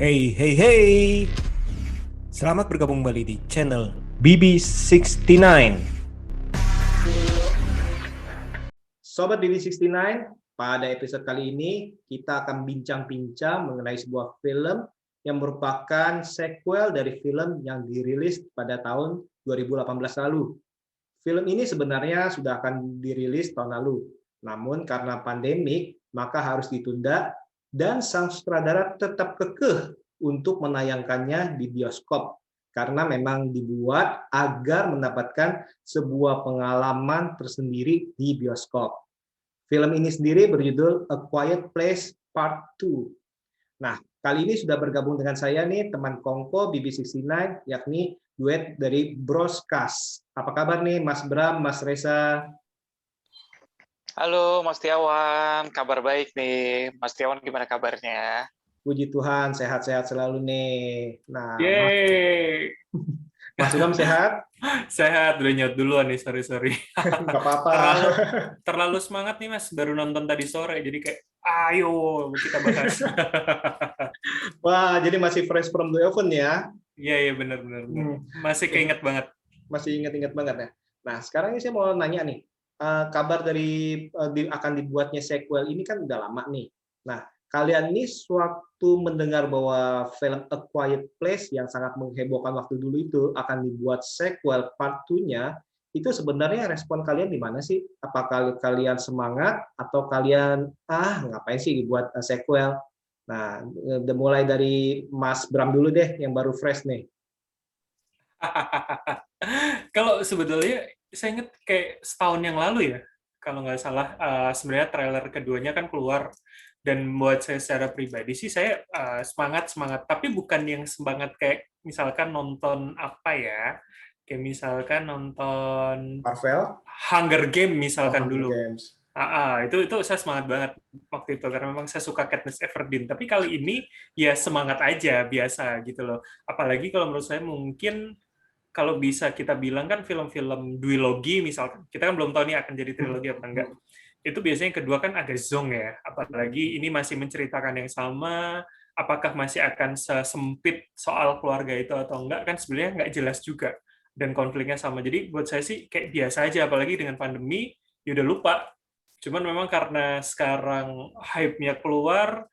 Hey, hey, hey! Selamat bergabung kembali di channel BB69. Sobat BB69, pada episode kali ini kita akan bincang-bincang mengenai sebuah film yang merupakan sequel dari film yang dirilis pada tahun 2018 lalu. Film ini sebenarnya sudah akan dirilis tahun lalu, namun karena pandemik maka harus ditunda dan sang sutradara tetap kekeh untuk menayangkannya di bioskop karena memang dibuat agar mendapatkan sebuah pengalaman tersendiri di bioskop. Film ini sendiri berjudul A Quiet Place Part 2. Nah, kali ini sudah bergabung dengan saya nih teman Kongko BB69, yakni duet dari Broscast. Apa kabar nih Mas Bram, Mas Reza? Halo Mas Tiawan, kabar baik nih. Mas Tiawan gimana kabarnya? Puji Tuhan, sehat-sehat selalu nih. Nah, Yeay, Mas Bram sehat? sehat. Udah nyaut duluan nih, sorry. Nggak apa-apa. Terlalu, terlalu semangat nih Mas, baru nonton tadi sore, jadi kayak, ayo kita bahas. Wah, jadi masih fresh from the oven ya? Iya, iya benar. Hmm. Masih keinget banget. Masih ingat-ingat banget ya. Nah, sekarang ini saya mau nanya nih, kabar dari akan dibuatnya sequel ini kan udah lama nih. Nah, kalian ini sewaktu mendengar bahwa film A Quiet Place yang sangat menghebohkan waktu dulu itu akan dibuat sequel part 2-nya, itu sebenarnya respon kalian di mana sih? Apakah kalian semangat atau kalian ngapain sih dibuat sequel? Nah, mulai dari Mas Bram dulu deh yang baru fresh nih. Kalau sebetulnya saya ingat kayak setahun yang lalu ya, kalau nggak salah, sebenarnya trailer keduanya kan keluar, dan buat saya secara pribadi sih saya semangat, tapi bukan yang semangat kayak misalkan nonton apa ya, kayak misalkan nonton Marvel? Hunger Game misalkan Hunger dulu. Games. Itu saya semangat banget waktu itu karena memang saya suka Katniss Everdeen. Tapi kali ini ya semangat aja biasa gitu loh. Apalagi kalau menurut saya mungkin kalau bisa kita bilang kan film-film duologi misalkan, kita kan belum tahu nih akan jadi trilogi apa enggak. Itu biasanya yang kedua kan agak zonk ya. Apalagi ini masih menceritakan yang sama, apakah masih akan sesempit soal keluarga itu atau enggak kan sebenarnya nggak jelas juga. Dan konfliknya sama. Jadi buat saya sih kayak biasa aja, apalagi dengan pandemi, ya udah lupa. Cuman memang karena sekarang hype-nya keluar,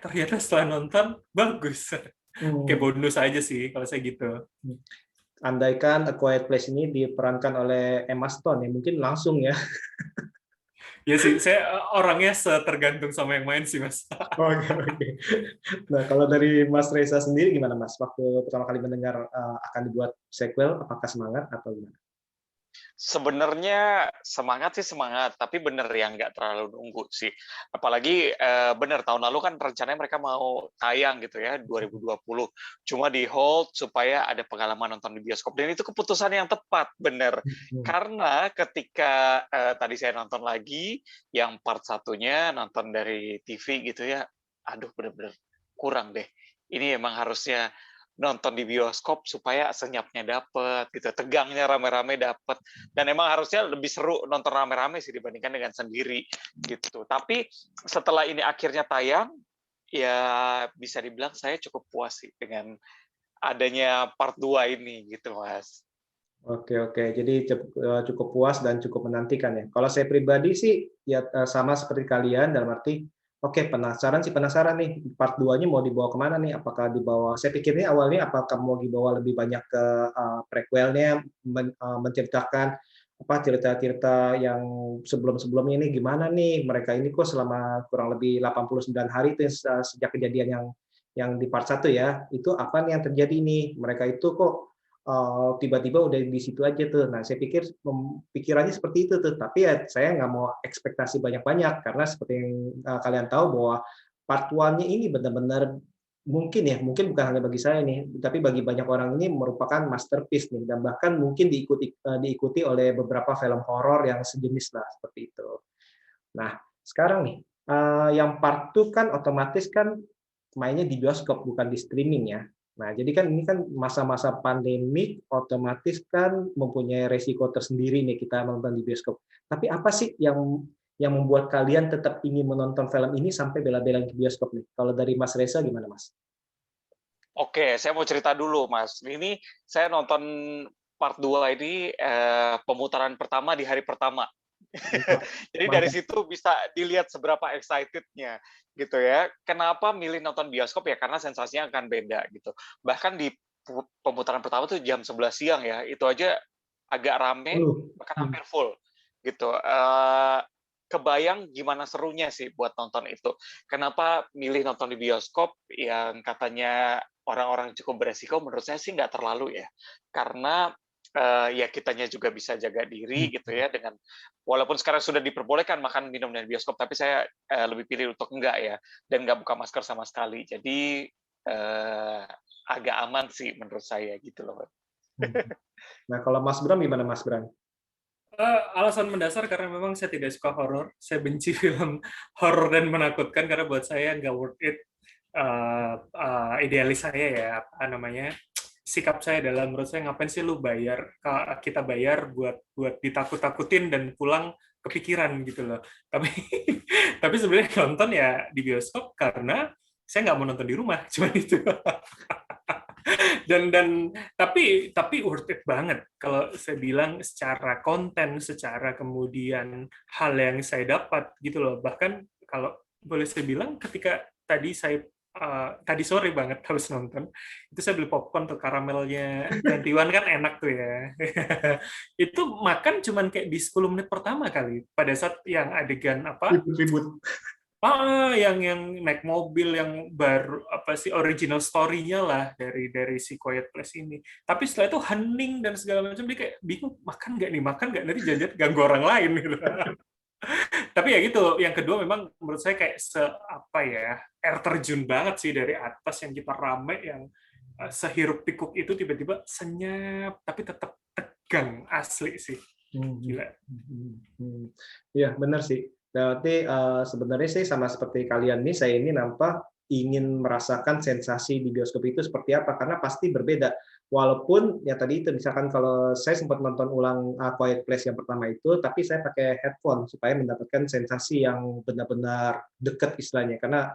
ternyata setelah nonton bagus. Kayak Hmm. bonus aja sih kalau saya gitu. Andaikan A Quiet Place ini diperankan oleh Emma Stone ya mungkin langsung ya. Ya sih, saya orangnya setergantung sama yang main sih, Mas. Oke, oke. Nah, kalau dari Mas Reza sendiri gimana Mas? Waktu pertama kali mendengar akan dibuat sequel, apakah semangat atau gimana? Sebenarnya semangat sih semangat, tapi bener yang nggak terlalu nunggu sih. Apalagi bener tahun lalu kan rencananya mereka mau tayang gitu ya 2020. Cuma di hold supaya ada pengalaman nonton di bioskop. Dan itu keputusan yang tepat, bener. Hmm. Karena ketika tadi saya nonton lagi, yang part satunya nonton dari TV gitu ya, aduh bener-bener kurang deh. Ini emang harusnya nonton di bioskop supaya senyapnya dapet gitu, tegangnya rame-rame dapet, dan emang harusnya lebih seru nonton rame-rame sih dibandingkan dengan sendiri gitu. Tapi setelah ini akhirnya tayang, ya bisa dibilang saya cukup puas sih dengan adanya part 2 ini gitu Mas. Oke, oke. Jadi cukup puas dan cukup menantikan ya. Kalau saya pribadi sih ya sama seperti kalian dalam arti oke, penasaran nih part 2-nya mau dibawa kemana nih? Apakah dibawa saya pikirnya awalnya apakah mau dibawa lebih banyak ke prequel-nya menceritakan apa cerita-cerita yang sebelum-sebelumnya ini gimana nih? Mereka ini kok selama kurang lebih 89 hari itu sejak kejadian yang di part 1 ya. Itu apa nih yang terjadi nih? Mereka itu kok tiba-tiba udah di situ aja tuh. Nah, saya pikir pikirannya seperti itu tuh, tapi ya saya nggak mau ekspektasi banyak-banyak karena seperti yang kalian tahu bahwa part 1-nya ini benar-benar mungkin bukan hanya bagi saya nih, tapi bagi banyak orang ini merupakan masterpiece nih dan bahkan mungkin diikuti oleh beberapa film horor yang sejenis lah seperti itu. Nah, sekarang nih yang part 2 kan otomatis kan mainnya di bioskop bukan di streaming ya. Nah, jadi kan ini kan masa-masa pandemik otomatis kan mempunyai resiko tersendiri nih kita nonton di bioskop. Tapi apa sih yang membuat kalian tetap ingin menonton film ini sampai bela-belain ke bioskop nih? Kalau dari Mas Reza gimana, Mas? Oke, saya mau cerita dulu, Mas. Ini saya nonton part 2 ini pemutaran pertama di hari pertama. Mantap, Jadi dari mantap. situ bisa dilihat seberapa excited-nya gitu ya. Kenapa milih nonton bioskop ya karena sensasinya akan beda gitu. Bahkan di pemutaran pertama tuh jam 11 siang ya, itu aja agak rame, bahkan hampir full gitu. Kebayang gimana serunya sih buat nonton itu. Kenapa milih nonton di bioskop yang katanya orang-orang cukup beresiko, menurut saya sih nggak terlalu ya. Karena ya kitanya juga bisa jaga diri gitu ya dengan walaupun sekarang sudah diperbolehkan makan minum di bioskop, tapi saya lebih pilih untuk enggak ya dan nggak buka masker sama sekali. Jadi agak aman sih menurut saya gitu loh. Nah, kalau Mas Bram gimana Mas Bram? Alasan mendasar karena memang saya tidak suka horor. Saya benci film horor dan menakutkan karena buat saya nggak worth it. Idealis saya ya, apa namanya, sikap saya dalam menurut saya ngapain sih lu bayar, kita bayar buat ditakut-takutin dan pulang kepikiran gitu loh. Tapi tapi sebenarnya nonton ya di bioskop karena saya nggak mau nonton di rumah, cuma itu. dan tapi worth it banget kalau saya bilang secara konten, secara kemudian hal yang saya dapat gitu loh. Bahkan kalau boleh saya bilang ketika tadi sore banget habis nonton itu saya beli popcorn tuh, karamelnya 21 kan enak tuh ya. Itu makan cuman kayak di 10 menit pertama kali pada saat yang adegan apa Ribut-ribut. yang naik mobil yang baru apa sih original story-nya lah dari si Quiet Place ini. Tapi setelah itu hening dan segala macam, dia kayak bingung makan nggak, nanti jangan ganggu orang lain gitu. Tapi ya gitu. Yang kedua memang menurut saya kayak apa ya, air terjun banget sih dari atas yang kita rame yang sehiruk pikuk itu tiba-tiba senyap tapi tetap tegang asli sih. Gila. Iya, benar sih. Berarti sebenarnya sih sama seperti kalian nih, saya ini nampak ingin merasakan sensasi di bioskop itu seperti apa, karena pasti berbeda. Walaupun ya tadi itu misalkan kalau saya sempat nonton ulang Quiet Place yang pertama itu, tapi saya pakai headphone supaya mendapatkan sensasi yang benar-benar dekat istilahnya. Karena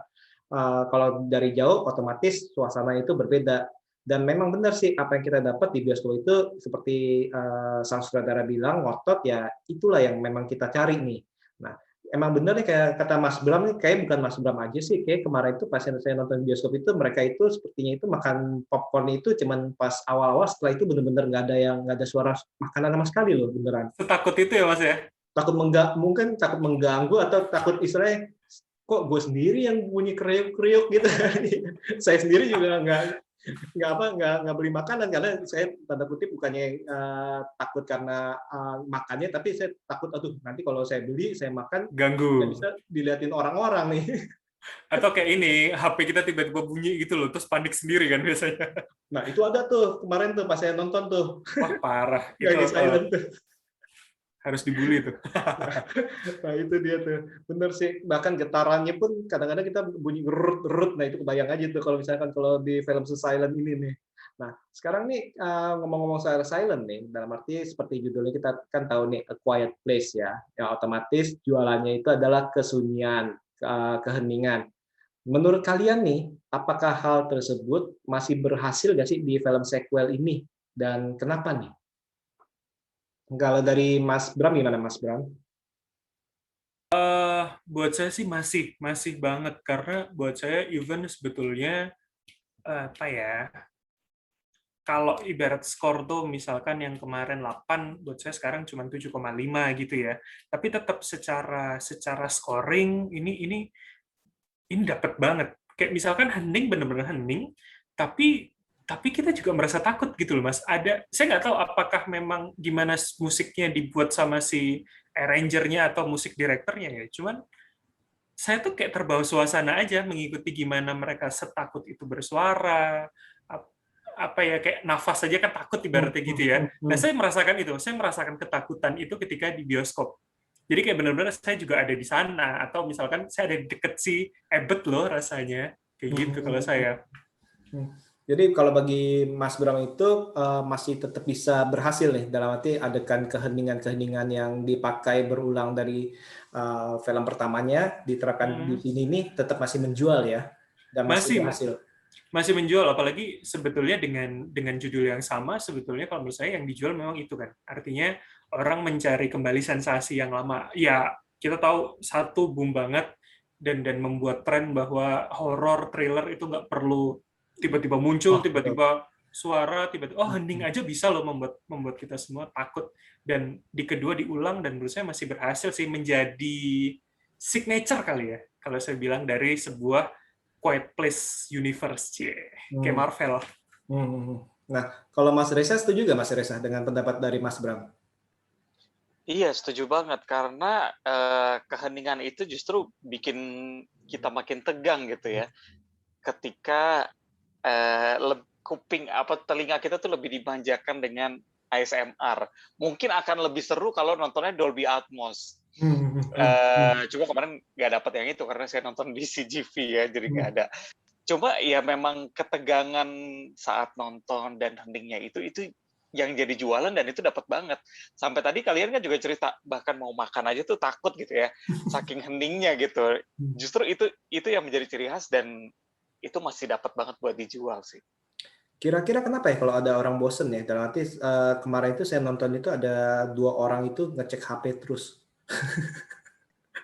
kalau dari jauh otomatis suasana itu berbeda. Dan memang benar sih apa yang kita dapat di bioskop itu seperti sang sutradara bilang, ngotot ya itulah yang memang kita cari nih. Nah, emang benar nih kayak kata Mas Bram nih, kayak bukan Mas Bram aja sih, kayak kemarin itu pas saya nonton bioskop itu mereka itu sepertinya itu makan popcorn itu cuman pas awal-awal, setelah itu benar-benar nggak ada suara makanan sama sekali loh, beneran. Setakut itu ya Mas ya? Mungkin takut mengganggu atau takut istilahnya kok gue sendiri yang bunyi kriuk-kriuk gitu. Saya sendiri juga nggak beli makanan karena saya tanda kutip bukannya takut karena makannya, tapi saya takut aduh nanti kalau saya beli saya makan nggak Ganggu. bisa diliatin orang-orang nih. Atau kayak ini, HP kita tiba-tiba bunyi gitu loh, terus panik sendiri kan biasanya. Nah itu ada tuh kemarin tuh pas saya nonton tuh. Wah parah, itu Lagi silent tuh. harus dibully tuh. Nah itu dia tuh, bener sih. Bahkan getarannya pun kadang-kadang kita bunyi gerut-gerut. Nah itu kebayang aja tuh kalau misalkan kalau di film silent ini nih. Nah sekarang nih ngomong-ngomong soal silent nih, dalam arti seperti judulnya kita kan tahu nih A Quiet Place ya, yang otomatis jualannya itu adalah kesunyian, keheningan. Menurut kalian nih, apakah hal tersebut masih berhasil nggak sih di film sequel ini? Dan kenapa nih? Kalau dari Mas Bram gimana Mas Bram? Buat saya sih masih banget, karena buat saya even sebetulnya apa ya, kalau ibarat skor tuh misalkan yang kemarin 8, buat saya sekarang cuma 7,5 gitu ya. Tapi tetap secara scoring ini dapat banget. Kayak misalkan hening, bener-bener hening, tapi kita juga merasa takut gitu loh Mas. Saya nggak tahu apakah memang gimana musiknya dibuat sama si arrangernya atau musik direkturnya ya. Cuman saya tuh kayak terbawa suasana aja mengikuti gimana mereka setakut itu bersuara, apa ya, kayak nafas aja kan takut ibaratnya gitu ya. Nah saya merasakan ketakutan itu ketika di bioskop. Jadi kayak benar-benar saya juga ada di sana, atau misalkan saya ada di deket si Ebet loh rasanya, kayak gitu kalau saya. Jadi kalau bagi Mas Bram itu masih tetap bisa berhasil nih, dalam arti adegan keheningan-keheningan yang dipakai berulang dari film pertamanya diterapkan di sini nih tetap masih menjual ya, dan masih berhasil. Masih menjual, apalagi sebetulnya dengan judul yang sama, sebetulnya kalau menurut saya yang dijual memang itu kan. Artinya orang mencari kembali sensasi yang lama. Ya, kita tahu satu boom banget dan membuat tren bahwa horor thriller itu nggak perlu tiba-tiba muncul, Oh, betul. tiba-tiba suara, tiba-tiba hening aja bisa loh membuat kita semua takut. Dan di kedua diulang dan menurut saya masih berhasil sih menjadi signature kali ya. Kalau saya bilang dari sebuah Quiet Place Universe, kayak Hmm. Marvel. Nah, kalau Mas Reza setuju nggak Mas Reza dengan pendapat dari Mas Bram? Iya, setuju banget karena keheningan itu justru bikin kita makin tegang gitu ya. Ketika kuping apa telinga kita tuh lebih dimanjakan dengan ASMR. Mungkin akan lebih seru kalau nontonnya Dolby Atmos. Cuma kemarin nggak dapat yang itu karena saya nonton di CGV ya, jadi nggak ada. Cuma ya memang ketegangan saat nonton dan heningnya itu yang jadi jualan dan itu dapat banget. Sampai tadi kalian kan juga cerita bahkan mau makan aja tuh takut gitu ya, saking heningnya gitu. Justru itu yang menjadi ciri khas dan itu masih dapat banget buat dijual sih. Kira-kira kenapa ya kalau ada orang bosen ya? Dalam arti kemarin itu saya nonton itu ada 2 orang itu ngecek HP terus.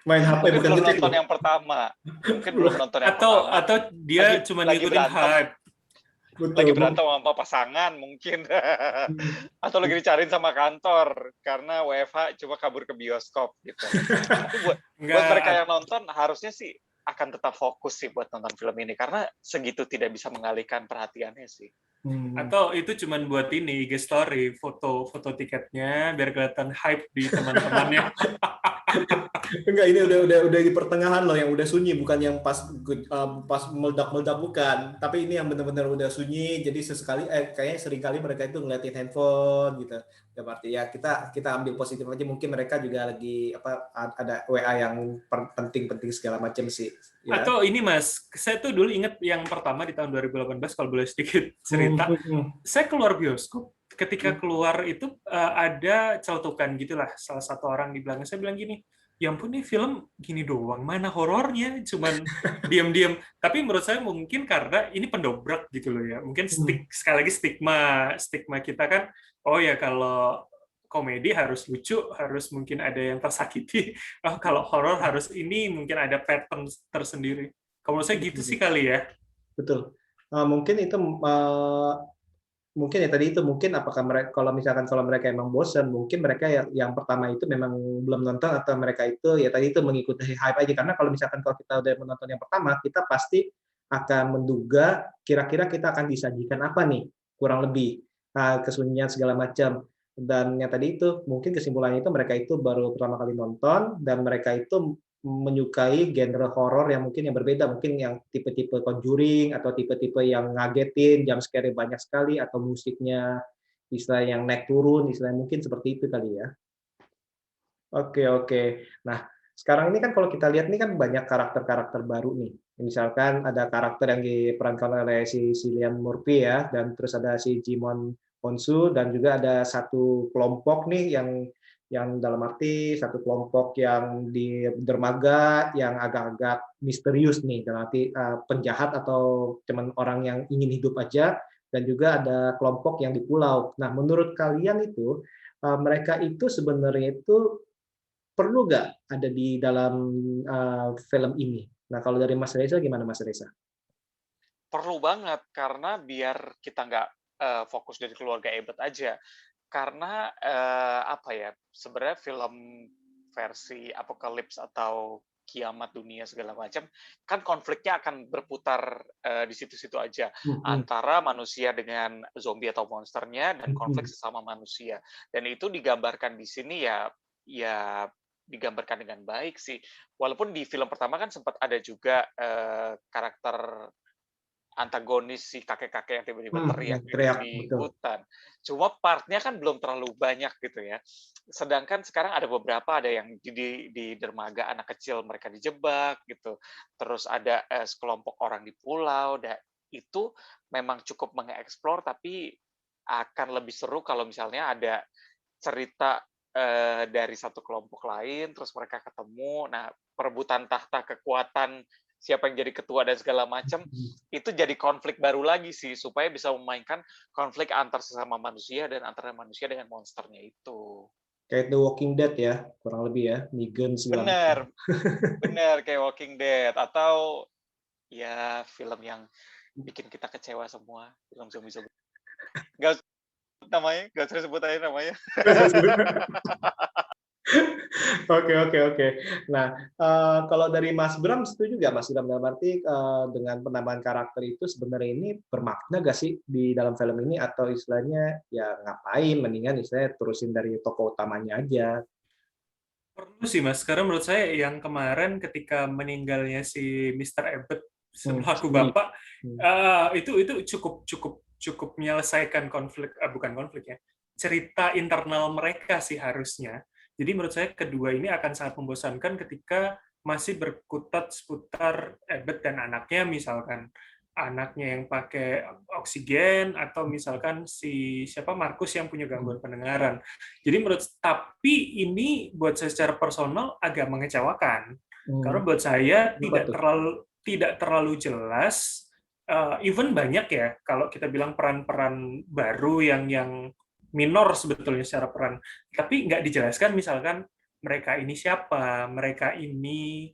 Main HP Mungkin bukan belum ngecek nonton loh. yang pertama. Mungkin belum nonton yang pertama. Atau dia cuma Lagi ngikutin berantem, hype. lagi Betul. berantem sama pasangan mungkin. Atau lagi dicariin sama kantor karena WFH cuma kabur ke bioskop gitu. Tapi buat mereka yang nonton harusnya sih akan tetap fokus sih buat nonton film ini karena segitu tidak bisa mengalihkan perhatiannya sih. Atau itu cuma buat ini IG story, foto tiketnya biar kelihatan hype di teman-temannya. Enggak, ini udah di pertengahan loh, yang udah sunyi, bukan yang pas meledak-meledak, bukan. Tapi ini yang benar-benar udah sunyi, jadi sesekali kayaknya seringkali mereka itu ngeliatin handphone gitu. Ya berarti ya kita ambil positif aja, mungkin mereka juga lagi ada WA yang penting-penting segala macam sih. Ya. Atau ini Mas, saya tuh dulu inget yang pertama di tahun 2018 kalau boleh sedikit cerita. Saya keluar bioskop, ketika keluar itu ada celetukan gitulah, salah satu orang di belakang saya bilang gini, ya ampun nih film gini doang, mana horornya, cuman diam-diam. Tapi menurut saya mungkin karena ini pendobrak gitu loh ya, mungkin sekali lagi stigma kita kan, oh ya kalau komedi harus lucu, harus mungkin ada yang tersakiti. Oh, kalau horor harus ini, mungkin ada pattern tersendiri. Kalau saya gitu sih kali ya. Betul. Mungkin itu mungkin ya tadi itu mungkin apakah mereka kalau mereka emang bosan, mungkin mereka yang pertama itu memang belum nonton, atau mereka itu ya tadi itu mengikuti hype aja. Karena kalau misalkan kalau kita udah menonton yang pertama, kita pasti akan menduga kira-kira kita akan disajikan apa nih, kurang lebih kesunyian segala macam. Dan yang tadi itu mungkin kesimpulannya itu mereka itu baru pertama kali nonton dan mereka itu menyukai genre horor yang mungkin yang berbeda, mungkin yang tipe-tipe Conjuring atau tipe-tipe yang ngagetin, jump scare banyak sekali, atau musiknya istilah yang naik turun, istilah mungkin seperti itu kali ya. Oke, oke. Nah, sekarang ini kan kalau kita lihat ini kan banyak karakter-karakter baru nih. Misalkan ada karakter yang diperankan oleh si Cillian Murphy ya, dan terus ada si Jimon Hounsou, dan juga ada satu kelompok nih yang dalam arti satu kelompok yang di dermaga yang agak-agak misterius nih, dalam arti penjahat atau cuman orang yang ingin hidup aja, dan juga ada kelompok yang di pulau. Nah, menurut kalian itu mereka itu sebenarnya itu perlu nggak ada di dalam film ini? Nah, kalau dari Mas Reza gimana Mas Reza? Perlu banget karena biar kita nggak fokus dari keluarga Ebert aja. Karena apa ya, sebenarnya film versi apokalips atau kiamat dunia segala macam kan konfliknya akan berputar di situ-situ aja antara manusia dengan zombie atau monsternya dan konflik sesama manusia, dan itu digambarkan di sini ya digambarkan dengan baik sih, walaupun di film pertama kan sempat ada juga karakter antagonis si kakek-kakek yang tiba-tiba teriak gitu Teriak, di betul. hutan. Cuma partnya kan belum terlalu banyak gitu ya. Sedangkan sekarang ada beberapa, ada yang di dermaga anak kecil mereka dijebak gitu. Terus ada sekelompok orang di pulau. Itu memang cukup mengeksplor, tapi akan lebih seru kalau misalnya ada cerita dari satu kelompok lain, terus mereka ketemu. Nah, perebutan tahta kekuatan siapa yang jadi ketua dan segala macam, itu jadi konflik baru lagi sih, supaya bisa memainkan konflik antar sesama manusia dan antara manusia dengan monsternya itu. Kayak The Walking Dead ya, kurang lebih ya, Negan segala macam. Bener, bener kayak Walking Dead, atau ya film yang bikin kita kecewa semua, film zombie-zombie. Nggak usah sebut aja namanya. Oke. Nah, kalau dari Mas Bram setuju nggak Mas Bram, dalam arti dengan penambahan karakter itu sebenarnya ini bermakna nggak sih di dalam film ini, atau istilahnya ya ngapain, mendingan istilahnya terusin dari tokoh utamanya aja. Perlu sih Mas, karena menurut saya yang kemarin ketika meninggalnya si Mr. Abbott selaku bapak, itu cukup menyelesaikan konflik, bukan konflik ya, cerita internal mereka sih harusnya. Jadi menurut saya kedua ini akan sangat membosankan ketika masih berkutat seputar Abbott dan anaknya, misalkan anaknya yang pakai oksigen, atau misalkan si siapa Markus yang punya gangguan pendengaran. Jadi tapi ini buat saya secara personal agak mengecewakan, karena buat saya tidak terlalu jelas. Even banyak ya, kalau kita bilang peran-peran baru yang minor sebetulnya secara peran, tapi nggak dijelaskan misalkan mereka ini siapa, mereka ini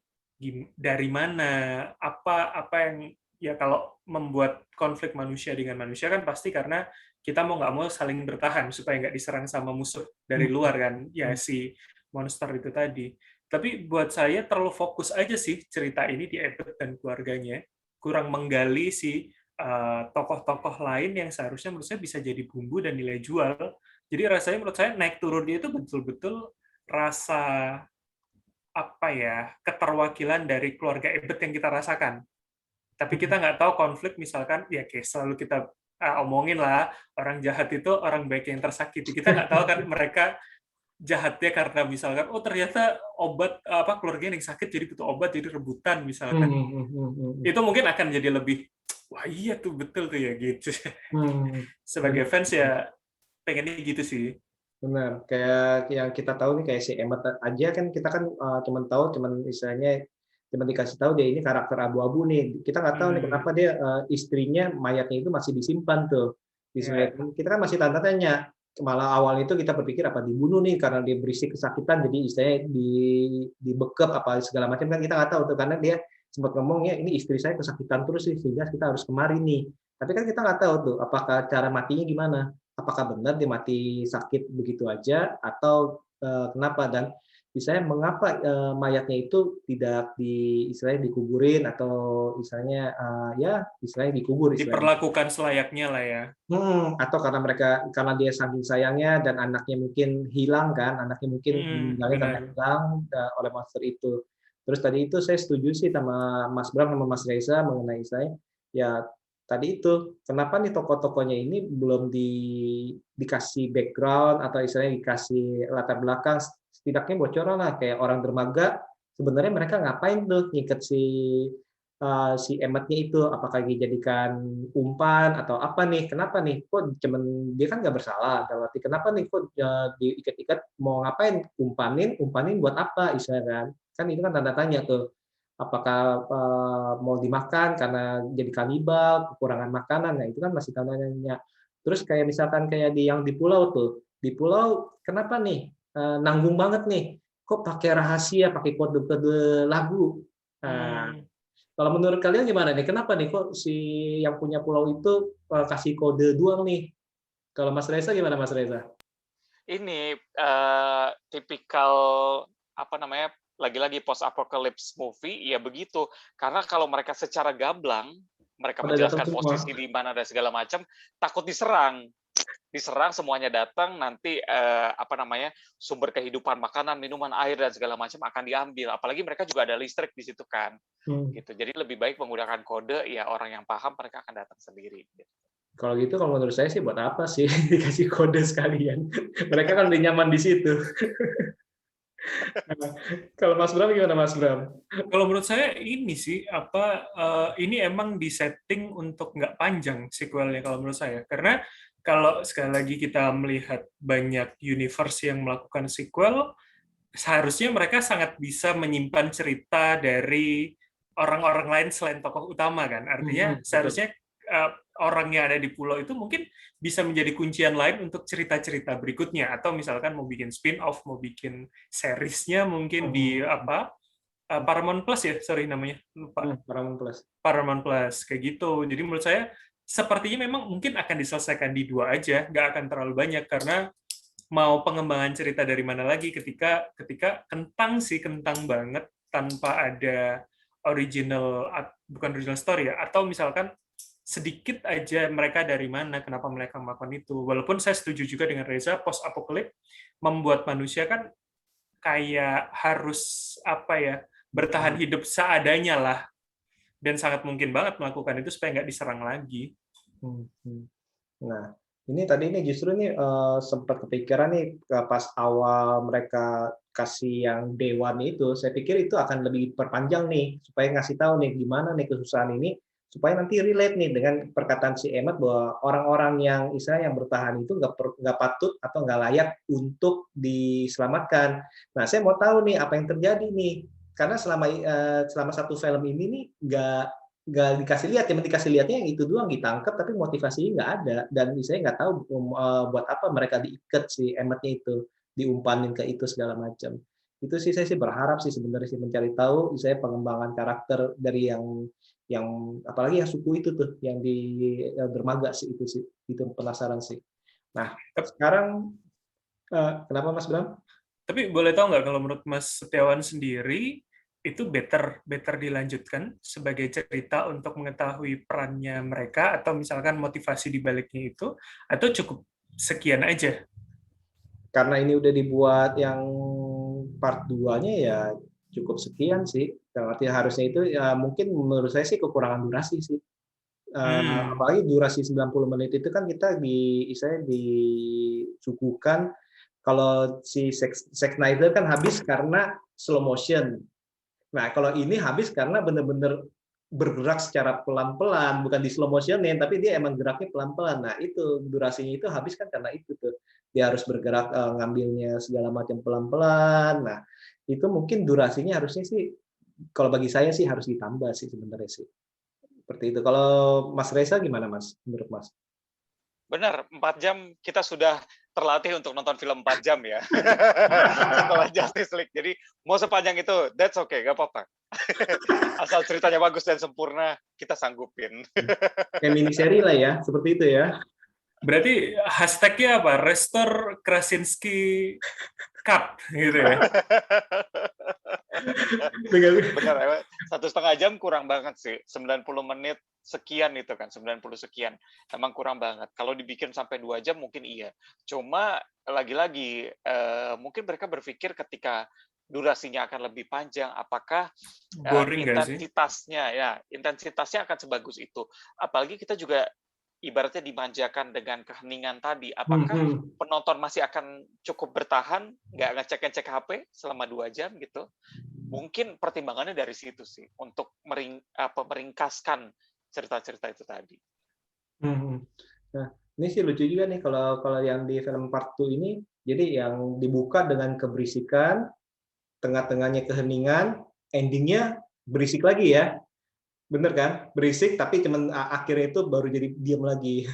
dari mana, apa yang ya, kalau membuat konflik manusia dengan manusia kan pasti karena kita mau nggak mau saling bertahan supaya nggak diserang sama musuh dari luar kan, ya si monster itu tadi. Tapi buat saya terlalu fokus aja sih cerita ini di Abbott dan keluarganya, kurang menggali si tokoh-tokoh lain yang seharusnya menurut saya bisa jadi bumbu dan nilai jual. Jadi rasanya menurut saya naik turunnya itu betul-betul rasa apa ya, keterwakilan dari keluarga Abbott yang kita rasakan. Tapi kita nggak tahu konflik, misalkan ya kayak selalu kita omongin lah, orang jahat itu orang baik yang tersakiti. Kita nggak tahu kan mereka jahatnya karena misalkan ternyata keluarganya yang sakit jadi butuh obat, jadi rebutan misalkan. Itu mungkin akan jadi lebih, wah iya tuh betul tuh ya gitu. Sebagai fans ya pengennya gitu sih. Benar, kayak yang kita tahu nih, kayak si Emmet aja kan, kita kan cuman istilahnya cuma dikasih tahu dia ini karakter abu-abu nih. Kita nggak tahu nih kenapa dia istrinya mayatnya itu masih disimpan tuh. Kita kan masih tanda tanya. Malah awal itu kita berpikir apa dibunuh nih karena dia berisik kesakitan, jadi istilahnya dibekep apa segala macam, kan kita nggak tahu tuh, karena dia sempat ngomongnya ini istri saya kesakitan terus sih sehingga kita harus kemari nih. Tapi kan kita nggak tahu tuh apakah cara matinya gimana. Apakah benar dia mati sakit begitu aja atau kenapa, dan misalnya mengapa mayatnya itu tidak istilahnya dikuburin, atau istilahnya istilahnya dikubur diperlakukan selayaknya lah ya. Atau karena dia saking sayangnya dan anaknya mungkin hilang kan, anaknya mungkin meninggalnya karena hilang oleh monster itu. Terus tadi itu saya setuju sih sama Mas Bram sama Mas Reza mengenai saya ya. Tadi itu, kenapa nih tokoh-tokohnya ini belum dikasih background atau istilahnya dikasih latar belakang, setidaknya bocoran lah, kayak orang dermaga, sebenarnya mereka ngapain tuh ngikat si Emmet-nya itu, apakah dijadikan umpan atau apa nih, kenapa nih, kok cuman dia kan nggak bersalah, berarti kenapa nih kok diikat-ikat, mau ngapain, umpanin buat apa, istilahnya kan itu kan tanda tanya tuh. Apakah mau dimakan karena jadi kanibal, kekurangan makanan, nah itu kan masih tanda tanya. Terus kayak misalkan kayak yang di pulau tuh, di pulau kenapa nih nanggung banget nih, kok pakai rahasia, pakai kode-kode lagu. Nah, kalau menurut kalian gimana nih, kenapa nih kok si yang punya pulau itu kasih kode doang nih? Kalau Mas Reza gimana Mas Reza? Ini tipikal apa namanya, lagi-lagi post apocalypse movie ya begitu, karena kalau mereka secara gamblang mereka menjelaskan posisi di mana dan segala macam, takut diserang semuanya datang, nanti apa namanya, sumber kehidupan, makanan, minuman, air dan segala macam akan diambil, apalagi mereka juga ada listrik di situ kan, gitu. Jadi lebih baik menggunakan kode, ya orang yang paham mereka akan datang sendiri. Gitu. Kalau gitu, kalau menurut saya sih buat apa sih dikasih kode sekalian? Mereka kan udah nyaman di situ. Kalau Mas Bram gimana Mas Bram? Kalau menurut saya ini sih ini emang disetting untuk nggak panjang sequelnya kalau menurut saya, karena kalau sekali lagi kita melihat banyak universe yang melakukan sequel, seharusnya mereka sangat bisa menyimpan cerita dari orang-orang lain selain tokoh utama kan. Artinya Betul. seharusnya orang yang ada di pulau itu mungkin bisa menjadi kuncian lain untuk cerita-cerita berikutnya, atau misalkan mau bikin spin-off, mau bikin seriesnya mungkin di Paramount Plus ya, sorry namanya lupa. Paramount Plus. Paramount Plus kayak gitu. Jadi menurut saya sepertinya memang mungkin akan diselesaikan di 2 aja, nggak akan terlalu banyak, karena mau pengembangan cerita dari mana lagi ketika kentang banget tanpa ada bukan original story ya, atau misalkan sedikit aja mereka dari mana, kenapa mereka melakukan itu. Walaupun saya setuju juga dengan Reza, post apocalypse membuat manusia kan kayak harus bertahan hidup seadanya lah, dan sangat mungkin banget melakukan itu supaya nggak diserang lagi. Nah, ini justru nih sempat kepikiran nih pas awal mereka kasih yang dewan itu, saya pikir itu akan lebih perpanjang nih supaya ngasih tahu nih gimana nih kesusahan ini supaya nanti relate nih dengan perkataan si Emmet bahwa orang-orang yang istilahnya yang bertahan itu nggak patut atau nggak layak untuk diselamatkan. Nah, saya mau tahu nih apa yang terjadi nih karena selama satu film ini nih nggak dikasih lihat, yang dikasih lihatnya yang itu doang ditangkap tapi motivasinya nggak ada, dan saya nggak tahu buat apa mereka diikat si Emmetnya itu, diumpanin ke itu segala macam. Itu sih saya sih berharap sih sebenarnya sih mencari tahu saya pengembangan karakter dari yang apalagi yang suku itu tuh yang di dermaga sih, itu penasaran sih. Nah sekarang kenapa Mas Bram? Tapi boleh tahu nggak kalau menurut Mas Setiawan sendiri itu better dilanjutkan sebagai cerita untuk mengetahui perannya mereka, atau misalkan motivasi di baliknya itu, atau cukup sekian aja? Karena ini udah dibuat yang part 2-nya ya cukup sekian sih. Artinya harusnya itu ya mungkin menurut saya sih kekurangan durasi sih. Apalagi durasi 90 menit itu kan kita disuguhkan kalau si Zack Snyder kan habis karena slow motion. Nah, kalau ini habis karena benar-benar bergerak secara pelan-pelan, bukan di slow motion tapi dia emang geraknya pelan-pelan. Nah, itu durasinya itu habis kan karena itu tuh. Dia harus bergerak ngambilnya segala macam pelan-pelan. Nah, itu mungkin durasinya harusnya sih kalau bagi saya sih harus ditambah sih sebenarnya sih. Seperti itu. Kalau Mas Reza gimana Mas? Menurut Mas? Benar, 4 jam kita sudah terlatih untuk nonton film 4 jam ya. Setelah Justice League. Jadi mau sepanjang itu, that's okay, gak apa-apa. Asal ceritanya bagus dan sempurna, kita sanggupin. Kayak mini seri lah ya, seperti itu ya. Berarti hashtag-nya apa? Restore Krasinski Cut gitu ya. Benar, 1,5 jam kurang banget sih. 90 menit sekian itu kan, 90 sekian. Emang kurang banget. Kalau dibikin sampai 2 jam mungkin iya. Cuma lagi-lagi mungkin mereka berpikir ketika durasinya akan lebih panjang, apakah intensitasnya akan sebagus itu. Apalagi kita juga ibaratnya dimanjakan dengan keheningan tadi. Apakah penonton masih akan cukup bertahan, nggak ngecek-ngecek HP selama 2 jam gitu? Mungkin pertimbangannya dari situ sih, untuk meringkaskan cerita-cerita itu tadi. Nah, ini sih lucu juga nih kalau yang di film part 2 ini, jadi yang dibuka dengan keberisikan, tengah-tengahnya keheningan, endingnya berisik lagi ya. Bener kan? Berisik, tapi cuman akhirnya itu baru jadi diam lagi.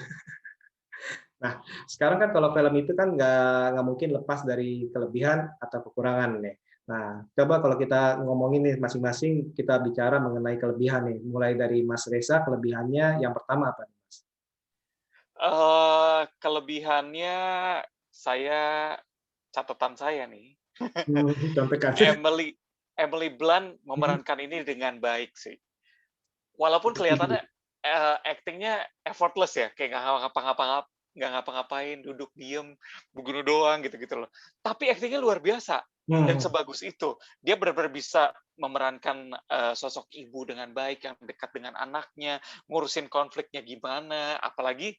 Nah, sekarang kan kalau film itu kan nggak mungkin lepas dari kelebihan atau kekurangan nih. Nah, coba kalau kita ngomongin nih masing-masing, kita bicara mengenai kelebihan nih. Mulai dari Mas Reza, kelebihannya yang pertama apa nih, Mas? Kelebihannya catatan saya nih. Emily Blunt memerankan ini dengan baik sih. Walaupun kelihatannya actingnya effortless ya, kayak nggak ngapa-ngapain, duduk diem, begini doang gitu-gitu loh. Tapi actingnya luar biasa dan sebagus itu. Dia benar-benar bisa memerankan sosok ibu dengan baik yang dekat dengan anaknya, ngurusin konfliknya gimana. Apalagi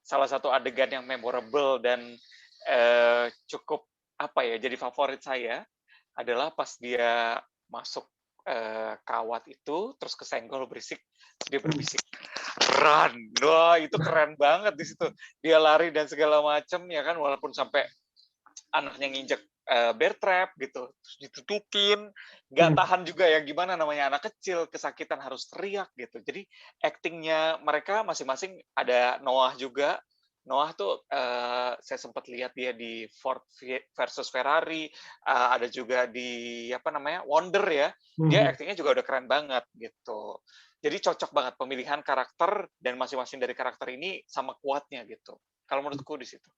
salah satu adegan yang memorable dan cukup jadi favorit saya adalah pas dia masuk kawat itu, terus kesenggol berisik, dia berbisik, run. Wah, itu keren banget di situ. Dia lari dan segala macam ya kan, walaupun sampai anaknya nginjek bear trap gitu, terus ditutupin, nggak tahan juga ya, gimana namanya anak kecil, kesakitan harus teriak gitu. Jadi aktingnya mereka masing-masing, ada Noah juga. Noah tuh saya sempat lihat dia di Ford versus Ferrari, ada juga di apa namanya Wonder ya. Dia aktingnya juga udah keren banget gitu. Jadi cocok banget pemilihan karakter dan masing-masing dari karakter ini sama kuatnya gitu. Kalau menurutku di situ.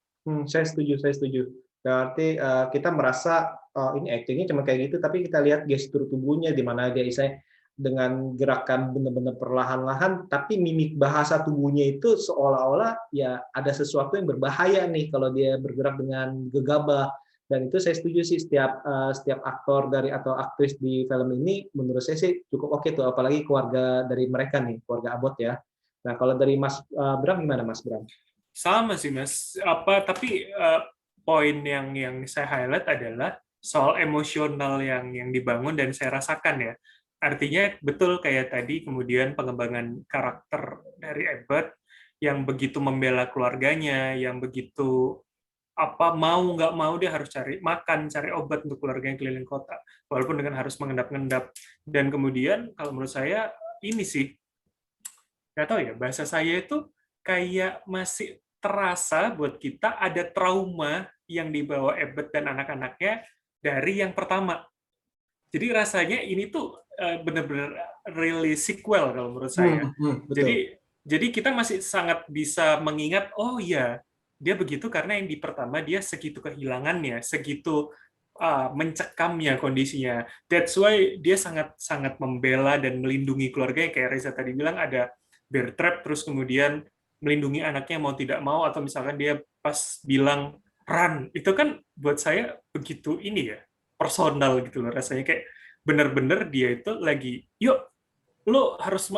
Saya setuju. Berarti kita merasa ini aktingnya cuma kayak gitu, tapi kita lihat gestur tubuhnya di mana dia istilahnya dengan gerakan benar-benar perlahan-lahan, tapi mimik bahasa tubuhnya itu seolah-olah ya ada sesuatu yang berbahaya nih kalau dia bergerak dengan gegabah. Dan itu saya setuju sih, setiap aktor atau aktris di film ini menurut saya sih cukup oke tuh, apalagi keluarga dari mereka nih, keluarga Abbott ya. Nah kalau dari Mas Bram gimana Mas Bram? Sama sih Mas. Tapi poin yang saya highlight adalah soal emosional yang dibangun dan saya rasakan ya. Artinya betul kayak tadi, kemudian pengembangan karakter dari Abbott yang begitu membela keluarganya, yang begitu mau nggak mau dia harus cari makan, cari obat untuk keluarga yang keliling kota, walaupun dengan harus mengendap-endap. Dan kemudian kalau menurut saya ini sih, nggak tahu ya, bahasa saya itu kayak masih terasa buat kita ada trauma yang dibawa Abbott dan anak-anaknya dari yang pertama. Jadi rasanya ini tuh benar-benar really sequel kalau menurut saya. Betul. Jadi kita masih sangat bisa mengingat, oh ya, dia begitu karena yang di pertama dia segitu kehilangannya, segitu mencekamnya kondisinya. That's why dia sangat membela dan melindungi keluarganya, kayak Reza tadi bilang ada bear trap, terus kemudian melindungi anaknya mau tidak mau, atau misalkan dia pas bilang run, itu kan buat saya begitu ini ya, personal gitu loh, rasanya kayak bener-bener dia itu lagi, yuk lo harus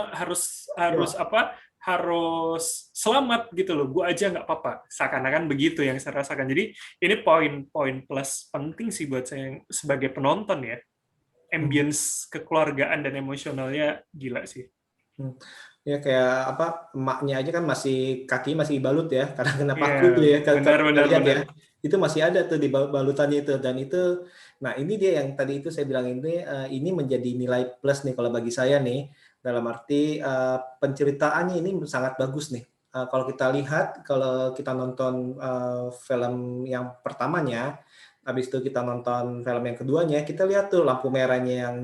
selamat gitu loh, gue aja nggak apa-apa, seakan-akan begitu yang saya rasakan. Jadi ini poin plus penting sih buat saya sebagai penonton ya, ambience kekeluargaan dan emosionalnya gila sih. Ya kayak emaknya aja kan kaki masih balut ya karena kena paku Yeah, tuh ya, kalau kita lihat ya, benar. itu masih ada tuh di balutannya itu. Dan itu, nah ini dia yang tadi itu saya bilang, ini menjadi nilai plus nih kalau bagi saya nih, dalam arti penceritaannya ini sangat bagus nih. Kalau kita lihat, kalau kita nonton film yang pertamanya, habis itu kita nonton film yang keduanya, kita lihat tuh lampu merahnya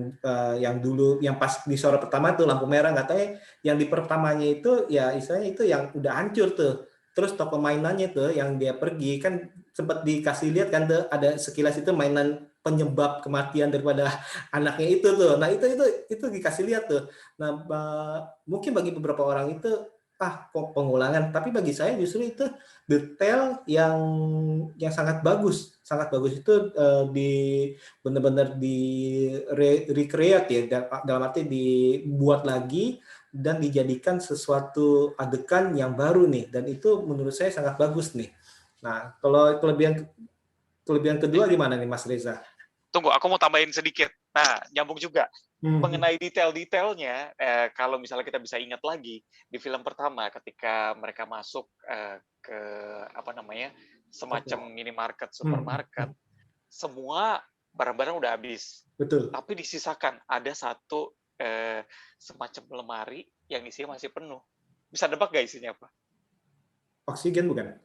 yang dulu, yang pas di sorot pertama tuh lampu merah, nggak tahu ya, yang di pertamanya itu ya istilahnya itu yang udah hancur tuh. Terus toko mainannya tuh yang dia pergi kan sempat dikasih lihat kan tuh, ada sekilas itu mainan penyebab kematian daripada anaknya itu tuh. Nah, itu dikasih lihat tuh. Nah, mungkin bagi beberapa orang itu pengulangan, tapi bagi saya justru itu detail yang sangat bagus itu benar-benar di recreate ya, dalam arti dibuat lagi dan dijadikan sesuatu adegan yang baru nih, dan itu menurut saya sangat bagus nih. Nah, kalau kelebihan kedua gimana nih Mas Reza? Tunggu, aku mau tambahin sedikit. Nah, nyambung juga. Mengenai detail-detailnya, kalau misalnya kita bisa ingat lagi, di film pertama ketika mereka masuk ke semacam minimarket, supermarket, semua barang-barang udah habis. Betul. Tapi disisakan, ada satu semacam lemari yang isinya masih penuh. Bisa nebak gak isinya apa? Oksigen bukan?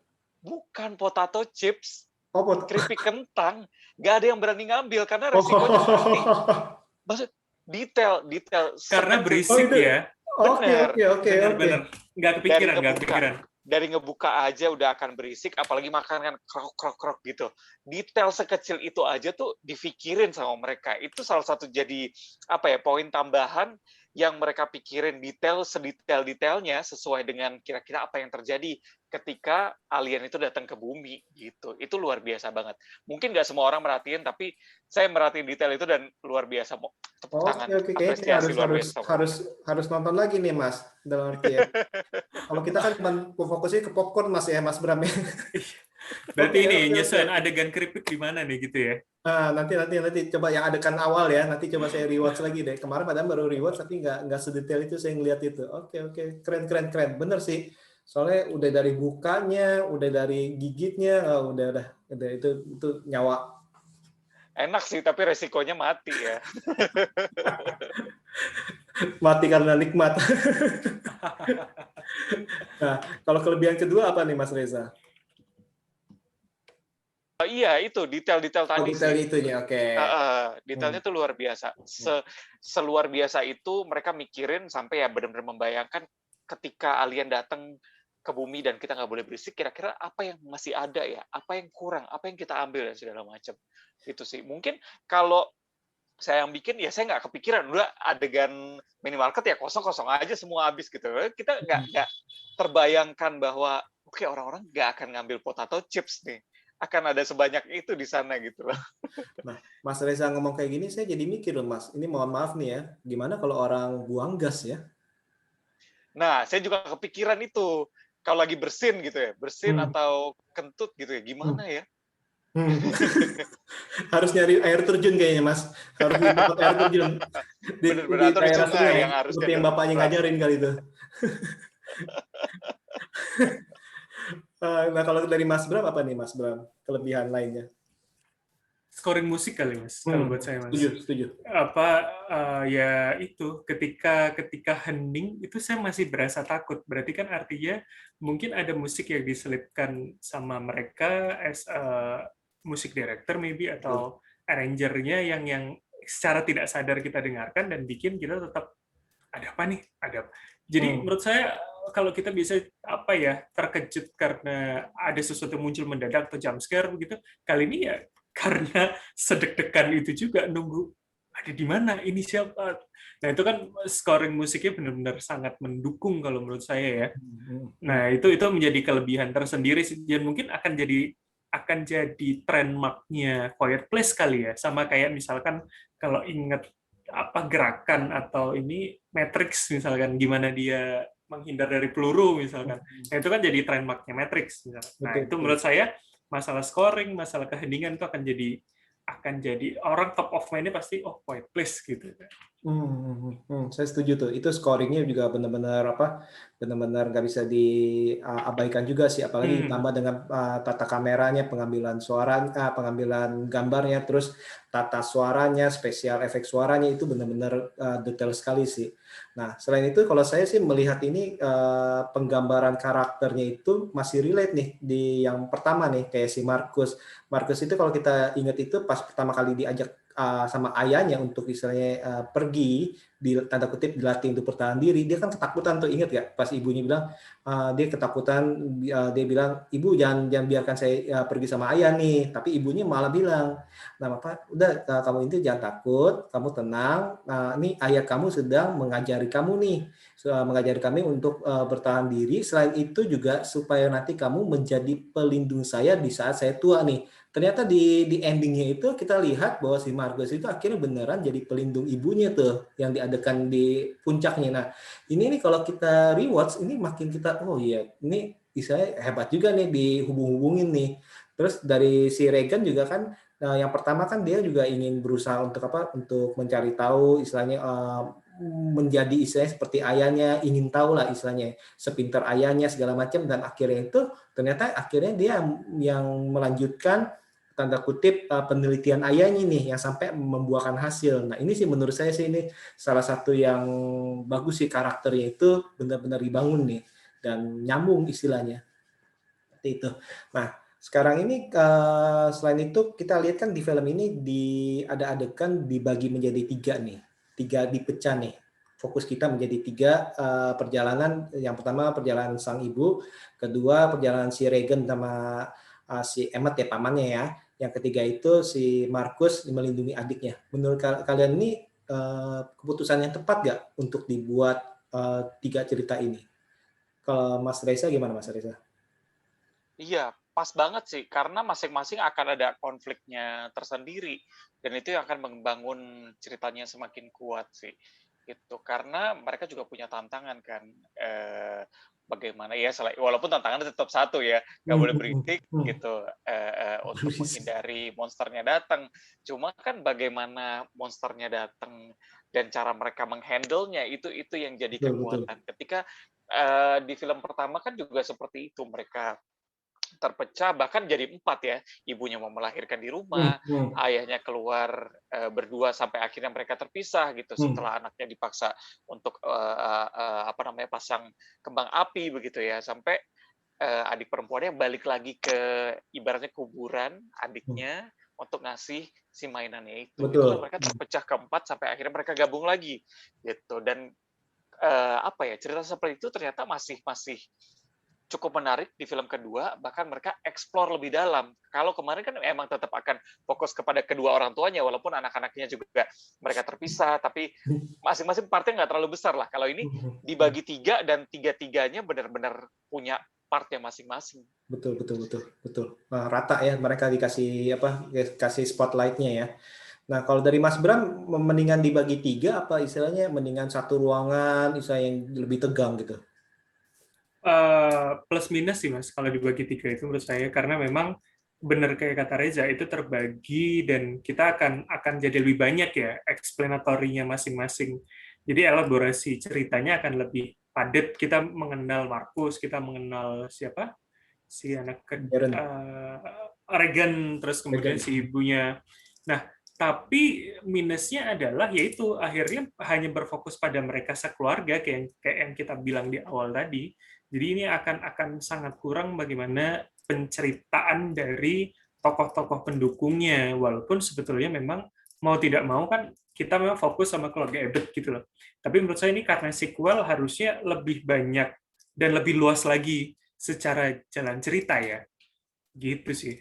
Bukan, potato chips. Oh, keripik kentang. Gak ada yang berani ngambil karena resikonya mati. Maksud detail. Karena berisik ya. Oke. Benar. Nggak kepikiran. Dari ngebuka aja udah akan berisik, apalagi makan kan krok gitu. Detail sekecil itu aja tuh dipikirin sama mereka. Itu salah satu jadi poin tambahan yang mereka pikirin, sedetail-detailnya sesuai dengan kira-kira apa yang terjadi ketika alien itu datang ke bumi gitu. Itu luar biasa banget. Mungkin nggak semua orang merhatiin, tapi saya merhatiin detail itu dan luar biasa. Tepuk tangan. Oke. Kayaknya harus nonton lagi nih Mas, dalam arti ya. Kalau kita kan cuma fokusnya ke popcorn Mas ya, Mas Bram ya. Berarti nyesuaiin adegan keripik di mana nih gitu ya? Nanti coba yang adegan awal ya. Nanti coba saya rewatch lagi deh. Kemarin padahal baru rewatch tapi nggak sedetail itu saya ngeliat itu. Oke. Keren. Bener sih. Soalnya udah dari bukanya, udah dari gigitnya, udah itu nyawa Enak sih, tapi resikonya mati ya. Mati karena nikmat. Nah, kalau kelebihan kedua apa nih Mas Reza? Iya, itu detail-detail Oh, tadi detail sih. itunya, oke. Detailnya tuh luar biasa. Seluar biasa itu mereka mikirin sampai ya benar-benar membayangkan ketika alien datang ke bumi dan kita nggak boleh berisik, kira-kira apa yang masih ada ya, apa yang kurang, apa yang kita ambil dan segala macam. Itu sih. Mungkin kalau saya yang bikin, ya saya nggak kepikiran, udah adegan minimarket ya kosong-kosong aja semua habis gitu. Kita nggak terbayangkan bahwa oke, orang-orang nggak akan ngambil potato chips nih, akan ada sebanyak itu di sana gitu loh. Nah, Mas Reza ngomong kayak gini, saya jadi mikir loh Mas, ini mohon maaf nih ya, gimana kalau orang buang gas ya? Nah, saya juga kepikiran itu, kalau lagi bersin gitu ya, bersin Hmm. atau kentut gitu ya, gimana ya? Harus nyari air terjun kayaknya Mas, harus di tempat air terjun di Bener-bener, atau di daerah sungai sungai, yang harusnya seperti yang bapaknya deras. ngajarin kali itu. Nah, kalau dari Mas Bram apa nih Mas Bram, kelebihan lainnya? Scoring musik kali Mas, kalau buat saya Mas. Setuju. Ya itu ketika hening itu saya masih berasa takut. Berarti kan artinya mungkin ada musik yang diselipkan sama mereka as a music director maybe atau arrangernya yang secara tidak sadar kita dengarkan dan bikin kita tetap ada apa nih? Jadi menurut saya kalau kita bisa terkejut karena ada sesuatu muncul mendadak atau jump scare begitu, kali ini ya karena sedek-dekan itu juga nunggu ada di mana ini siapa. Nah itu kan scoring musiknya benar-benar sangat mendukung kalau menurut saya ya. Nah itu menjadi kelebihan tersendiri dan mungkin akan jadi trademarknya Quiet Place kali ya, sama kayak misalkan kalau ingat gerakan atau ini Matrix misalkan gimana dia menghindar dari peluru misalkan. Nah itu kan jadi trademarknya Matrix misalkan. Nah itu menurut saya masalah scoring, masalah keheningan itu akan jadi orang top of mind-nya pasti Quiet Place gitu. Saya setuju tuh. Itu scoringnya juga benar-benar benar-benar nggak bisa diabaikan juga sih. Apalagi ditambah dengan tata kameranya, pengambilan suara, pengambilan gambarnya, terus tata suaranya, spesial efek suaranya itu benar-benar detail sekali sih. Nah, selain itu kalau saya sih melihat ini penggambaran karakternya itu masih relate nih di yang pertama nih kayak si Marcus. Marcus itu kalau kita ingat itu pas pertama kali diajak sama ayahnya untuk istilahnya pergi di tanda kutip dilatih untuk bertahan diri, dia kan ketakutan tuh, ingat gak pas ibunya bilang dia ketakutan, dia bilang ibu jangan biarkan saya pergi sama ayah nih, tapi ibunya malah bilang nah Bapak udah kamu itu jangan takut, kamu tenang, ini ayah kamu sedang mengajari kamu nih, mengajari kami untuk bertahan diri, selain itu juga supaya nanti kamu menjadi pelindung saya di saat saya tua nih. Ternyata di endingnya itu kita lihat bahwa si Marcus itu akhirnya beneran jadi pelindung ibunya tuh yang diadakan di puncaknya. Nah ini nih kalau kita rewatch ini makin kita oh iya ini istilahnya hebat juga nih dihubung-hubungin nih. Terus dari si Regan juga kan yang pertama kan dia juga ingin berusaha untuk mencari tahu istilahnya menjadi istilahnya seperti ayahnya, ingin tahu lah istilahnya sepintar ayahnya segala macam, dan akhirnya itu ternyata dia yang melanjutkan tanda kutip penelitian ayahnya nih yang sampai membuahkan hasil. Nah ini sih menurut saya sih ini salah satu yang bagus sih, karakternya itu benar-benar dibangun nih dan nyambung istilahnya seperti itu. Nah sekarang ini selain itu kita lihat kan di film ini ada adegan dibagi menjadi tiga dipecah nih. Fokus kita menjadi tiga perjalanan. Yang pertama perjalanan sang ibu, kedua perjalanan si Regan sama si Emmet ya pamannya ya. Yang ketiga itu si Marcus melindungi adiknya. Menurut kalian ini keputusan yang tepat nggak untuk dibuat tiga cerita ini? Kalau Mas Reza gimana Mas Reza? Iya, pas banget sih, karena masing-masing akan ada konfliknya tersendiri, dan itu yang akan membangun ceritanya semakin kuat sih. Gitu. Karena mereka juga punya tantangan kan, bagaimana ya, walaupun tantangannya tetap satu ya, nggak boleh berisik gitu, untuk menghindari monsternya datang. Cuma kan bagaimana monsternya datang dan cara mereka menghandle-nya itu yang jadi kekuatan. Ketika di film pertama kan juga seperti itu, mereka terpecah, bahkan jadi 4 ya. Ibunya mau melahirkan di rumah, ayahnya keluar berdua sampai akhirnya mereka terpisah gitu setelah anaknya dipaksa untuk pasang kembang api begitu ya, sampai adik perempuannya balik lagi ke ibaratnya kuburan adiknya untuk ngasih si mainannya itu. Itulah mereka terpecah keempat sampai akhirnya mereka gabung lagi gitu. Dan cerita seperti itu ternyata masih cukup menarik di film kedua, bahkan mereka eksplor lebih dalam. Kalau kemarin kan emang tetap akan fokus kepada kedua orang tuanya, walaupun anak-anaknya juga mereka terpisah, tapi masing-masing partnya nggak terlalu besar lah. Kalau ini dibagi 3 dan 3-3-nya benar-benar punya partnya masing-masing. Betul. Rata ya, mereka kasih spotlight-nya ya. Nah, kalau dari Mas Bram, mendingan dibagi 3 apa istilahnya mendingan satu ruangan, misalnya yang lebih tegang gitu? Plus minus sih Mas, kalau dibagi 3 itu menurut saya, karena memang benar kayak kata Reza, itu terbagi dan kita akan jadi lebih banyak ya explanatorinya masing-masing. Jadi elaborasi ceritanya akan lebih padat. Kita mengenal Markus, kita mengenal siapa? Si anak Regan, terus kemudian si ibunya. Nah, tapi minusnya adalah yaitu akhirnya hanya berfokus pada mereka sekeluarga kayak yang kita bilang di awal tadi. Jadi ini akan sangat kurang bagaimana penceritaan dari tokoh-tokoh pendukungnya, walaupun sebetulnya memang mau tidak mau kan kita memang fokus sama keluarga Abbott gitu loh. Tapi menurut saya ini karena sequel harusnya lebih banyak dan lebih luas lagi secara jalan cerita ya. Gitu sih.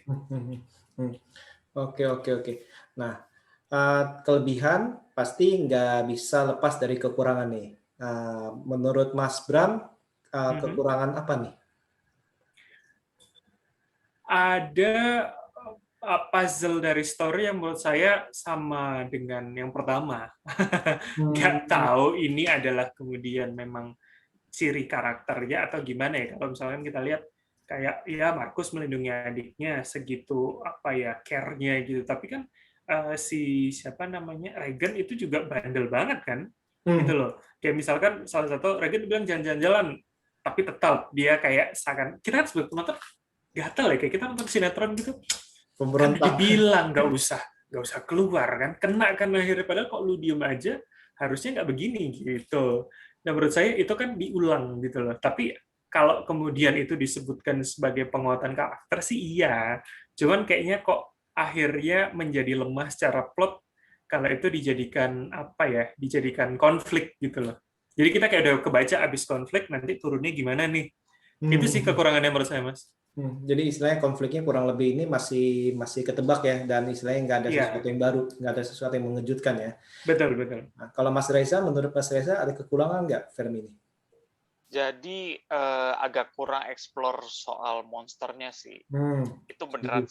Oke. Nah, kelebihan pasti nggak bisa lepas dari kekurangan nih. Menurut Mas Bram, kekurangan apa nih? Ada puzzle dari story yang menurut saya sama dengan yang pertama. Nggak tahu ini adalah kemudian memang ciri karakternya atau gimana ya. Kalau misalnya kita lihat kayak ya Markus melindungi adiknya segitu care-nya gitu. Tapi kan si siapa namanya Regan itu juga bandel banget kan, gitu loh. Kayak misalkan salah satu Regan bilang jalan-jalan, tapi tetap dia kayak seakan kita sebagai penonton gatel ya, kayak kita nonton sinetron gitu. Kan dibilang nggak usah keluar kan, kena kan akhirnya, padahal kok lu diem aja harusnya nggak begini gitu. Nah menurut saya itu kan diulang gitu loh. Tapi kalau kemudian itu disebutkan sebagai penguatan karakter sih iya, cuman kayaknya kok akhirnya menjadi lemah secara plot kalau itu dijadikan dijadikan konflik gitu loh. Jadi kita kayak udah kebaca abis konflik nanti turunnya gimana nih. Itu sih kekurangannya menurut saya Mas. Jadi istilahnya konfliknya kurang lebih ini masih ketebak ya, dan istilahnya nggak ada sesuatu yang baru, nggak ada sesuatu yang mengejutkan ya. Betul. Nah, kalau Mas Reza, menurut Mas Reza ada kekurangan nggak film ini? Jadi agak kurang explore soal monsternya sih. Itu beneran.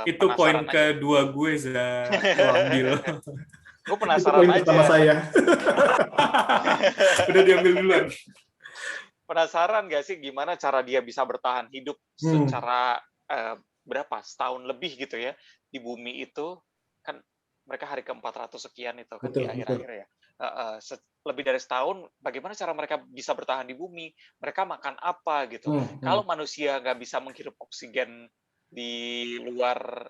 Itu poin kedua gue ambil. Gue penasaran aja. Pertama saya. Udah diambil duluan. Penasaran gak sih gimana cara dia bisa bertahan hidup secara setahun lebih gitu ya di bumi itu, kan mereka hari ke-400 sekian itu kan di akhir-akhir ya. Lebih dari setahun, bagaimana cara mereka bisa bertahan di bumi? Mereka makan apa gitu? Kalau manusia nggak bisa menghirup oksigen di luar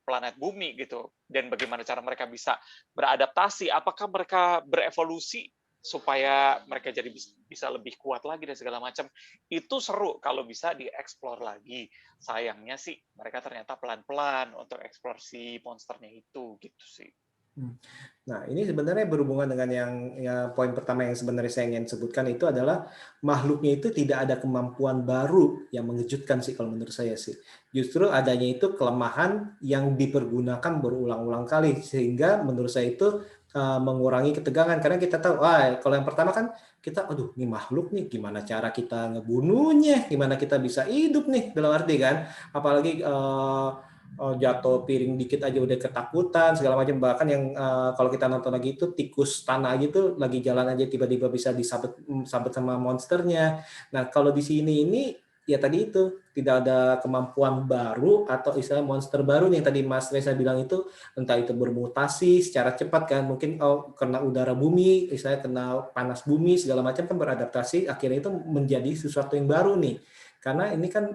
planet bumi gitu, dan bagaimana cara mereka bisa beradaptasi? Apakah mereka berevolusi supaya mereka jadi bisa lebih kuat lagi dan segala macam? Itu seru kalau bisa dieksplor lagi. Sayangnya sih mereka ternyata pelan-pelan untuk eksplorasi monsternya itu gitu sih. Nah, ini sebenarnya berhubungan dengan yang poin pertama yang sebenarnya saya ingin sebutkan, itu adalah makhluknya itu tidak ada kemampuan baru yang mengejutkan sih kalau menurut saya sih. Justru adanya itu kelemahan yang dipergunakan berulang-ulang kali, sehingga menurut saya itu mengurangi ketegangan. Karena kita tahu, kalau yang pertama kan kita, aduh ini makhluk nih, gimana cara kita ngebunuhnya, gimana kita bisa hidup nih, dalam arti kan, apalagi jatuh piring dikit aja udah ketakutan segala macam. Bahkan yang kalau kita nonton lagi itu tikus tanah gitu lagi jalan aja tiba-tiba bisa disabet sama monsternya. Nah kalau di sini ini ya tadi itu tidak ada kemampuan baru atau istilah monster baru nih, tadi Mas Reza bilang itu entah itu bermutasi secara cepat kan, mungkin kena udara bumi, istilahnya kena panas bumi segala macam kan beradaptasi, akhirnya itu menjadi sesuatu yang baru nih. Karena ini kan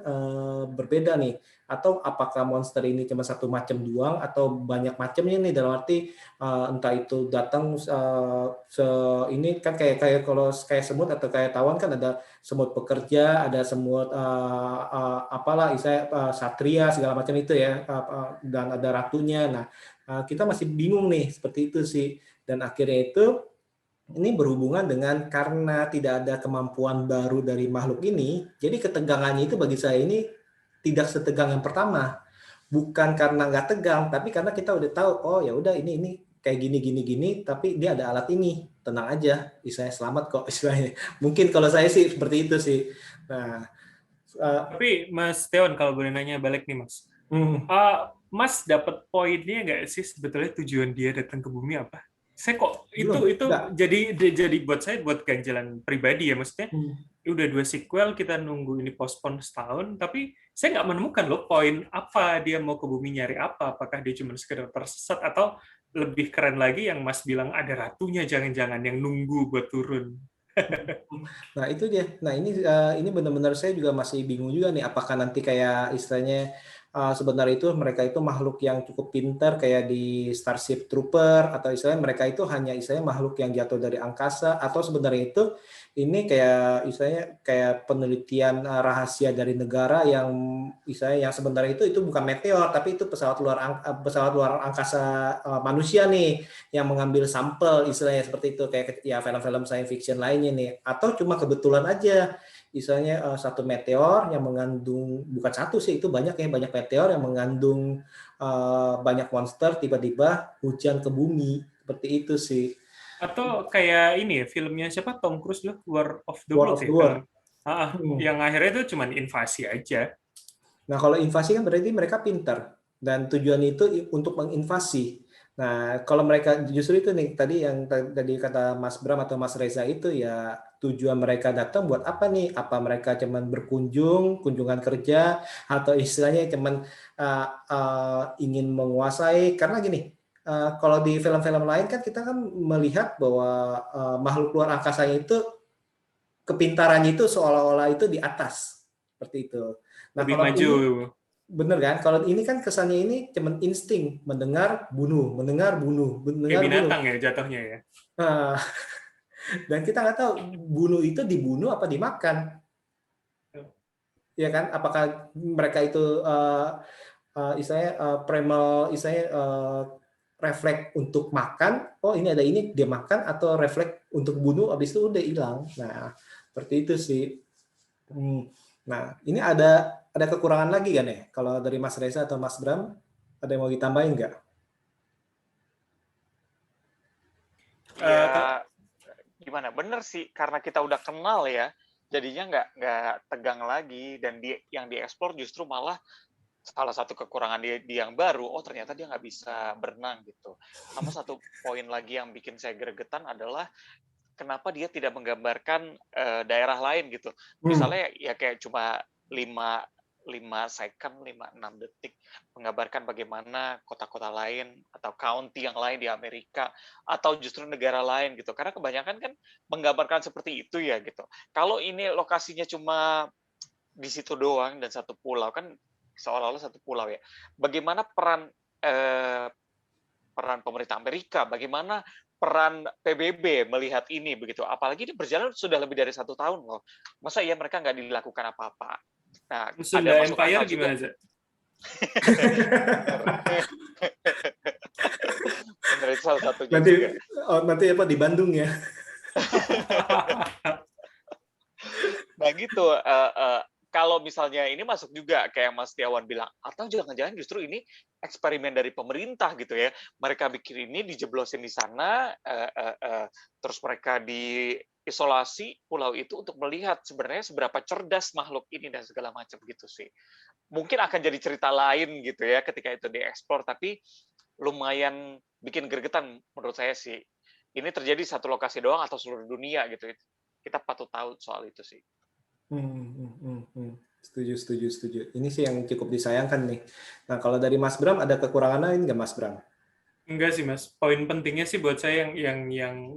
berbeda nih. Atau apakah monster ini cuma satu macam doang atau banyak macamnya nih, dalam arti entah itu datang ini kan kayak kalau kayak semut atau kayak tawon kan ada semut pekerja, ada semut apalah istilahnya satria segala macam itu ya, dan ada ratunya. Nah, kita masih bingung nih seperti itu sih. Dan akhirnya itu ini berhubungan dengan karena tidak ada kemampuan baru dari makhluk ini, jadi ketegangannya itu bagi saya ini tidak setegang yang pertama. Bukan karena nggak tegang, tapi karena kita udah tahu, oh ya udah ini kayak gini, tapi dia ada alat ini, tenang aja, istilahnya selamat kok istilahnya. Mungkin kalau saya sih seperti itu sih. Nah, Tapi Mas Teon, kalau boleh nanya balik nih Mas, Mas dapat poinnya nggak sih sebetulnya tujuan dia datang ke bumi apa? Saya kok belum, itu nggak. jadi buat saya buat ganjalan pribadi ya, maksudnya Hmm. udah 2 sequel kita nunggu ini postpone setahun, tapi saya nggak menemukan loh poin apa dia mau ke bumi nyari apa, apakah dia cuma sekedar tersesat atau lebih keren lagi yang Mas bilang ada ratunya jangan-jangan yang nunggu buat turun. Nah itu dia. Nah ini benar-benar saya juga masih bingung juga nih. Apakah nanti kayak istilahnya sebenarnya itu mereka itu makhluk yang cukup pintar kayak di Starship Trooper, atau istilahnya mereka itu hanya istilahnya makhluk yang jatuh dari angkasa, atau sebenarnya itu ini kayak istilahnya kayak penelitian rahasia dari negara yang istilahnya yang sebenarnya itu bukan meteor tapi itu pesawat luar angkasa manusia nih yang mengambil sampel istilahnya seperti itu, kayak ya film-film science fiction lainnya nih, atau cuma kebetulan aja misalnya satu meteor yang mengandung, bukan satu sih, itu banyak meteor yang mengandung banyak monster, tiba-tiba hujan ke bumi seperti itu sih. Atau kayak ini ya, filmnya siapa? Tom Cruise loh, War of the War Worlds of ya, the World. film. Yang akhirnya itu cuma invasi aja. Nah, kalau invasi kan berarti mereka pintar dan tujuan itu untuk menginvasi. Nah, kalau mereka justru itu nih tadi yang tadi kata Mas Bram atau Mas Reza itu ya, tujuan mereka datang buat apa nih? Apa mereka cuman kunjungan kerja, atau istilahnya cuman ingin menguasai? Karena gini, kalau di film-film lain kan kita kan melihat bahwa makhluk luar angkasanya itu kepintarannya itu seolah-olah itu di atas seperti itu. Nah, Lebih kalau maju. ini bener kan? Kalau ini kan kesannya ini cuman insting, mendengar bunuh, Kayak mendengar bunuh. binatang ya jatuhnya ya. Nah, dan kita nggak tahu bunuh itu dibunuh apa dimakan, ya kan? Apakah mereka itu istilahnya primal, istilahnya refleks untuk makan, oh ini ada ini dia makan, atau refleks untuk bunuh, habis itu udah hilang. Nah, seperti itu sih. Nah, ini ada kekurangan lagi kan ya? Kalau dari Mas Reza atau Mas Bram, ada yang mau ditambahin nggak? Ya, gimana? Bener sih, karena kita udah kenal ya, jadinya nggak tegang lagi, dan yang dieksplor justru malah salah satu kekurangan dia yang baru, oh ternyata dia nggak bisa berenang gitu. Sama satu poin lagi yang bikin saya gregetan adalah kenapa dia tidak menggambarkan daerah lain gitu. Misalnya ya kayak cuma 5 second, 5-6 detik menggambarkan bagaimana kota-kota lain atau county yang lain di Amerika atau justru negara lain gitu. Karena kebanyakan kan menggambarkan seperti itu ya gitu. Kalau ini lokasinya cuma di situ doang dan satu pulau, kan seolah-olah satu pulau ya. Bagaimana peran pemerintah Amerika, bagaimana peran PBB melihat ini begitu. Apalagi ini berjalan sudah lebih dari 1 tahun loh. Masa iya mereka nggak dilakukan apa-apa? Nah, ada Sunda masuk Empire akal juga. gimana, Zak? Benar, itu salah satunya Nanti juga. nanti apa di Bandung ya? Nah gitu, kalau misalnya ini masuk juga kayak Mas Tiawan bilang, atau jangan-jangan justru ini eksperimen dari pemerintah gitu ya. Mereka bikin ini, dijeblosin di sana, terus mereka diisolasi pulau itu untuk melihat sebenarnya seberapa cerdas makhluk ini dan segala macam gitu sih. Mungkin akan jadi cerita lain gitu ya ketika itu dieksplor, tapi lumayan bikin gregetan menurut saya sih. Ini terjadi satu lokasi doang atau seluruh dunia gitu. Kita patut tahu soal itu sih. Setuju. Ini sih yang cukup disayangkan nih. Nah, kalau dari Mas Bram ada kekurangan lain nggak, Mas Bram? Enggak sih Mas, poin pentingnya sih buat saya yang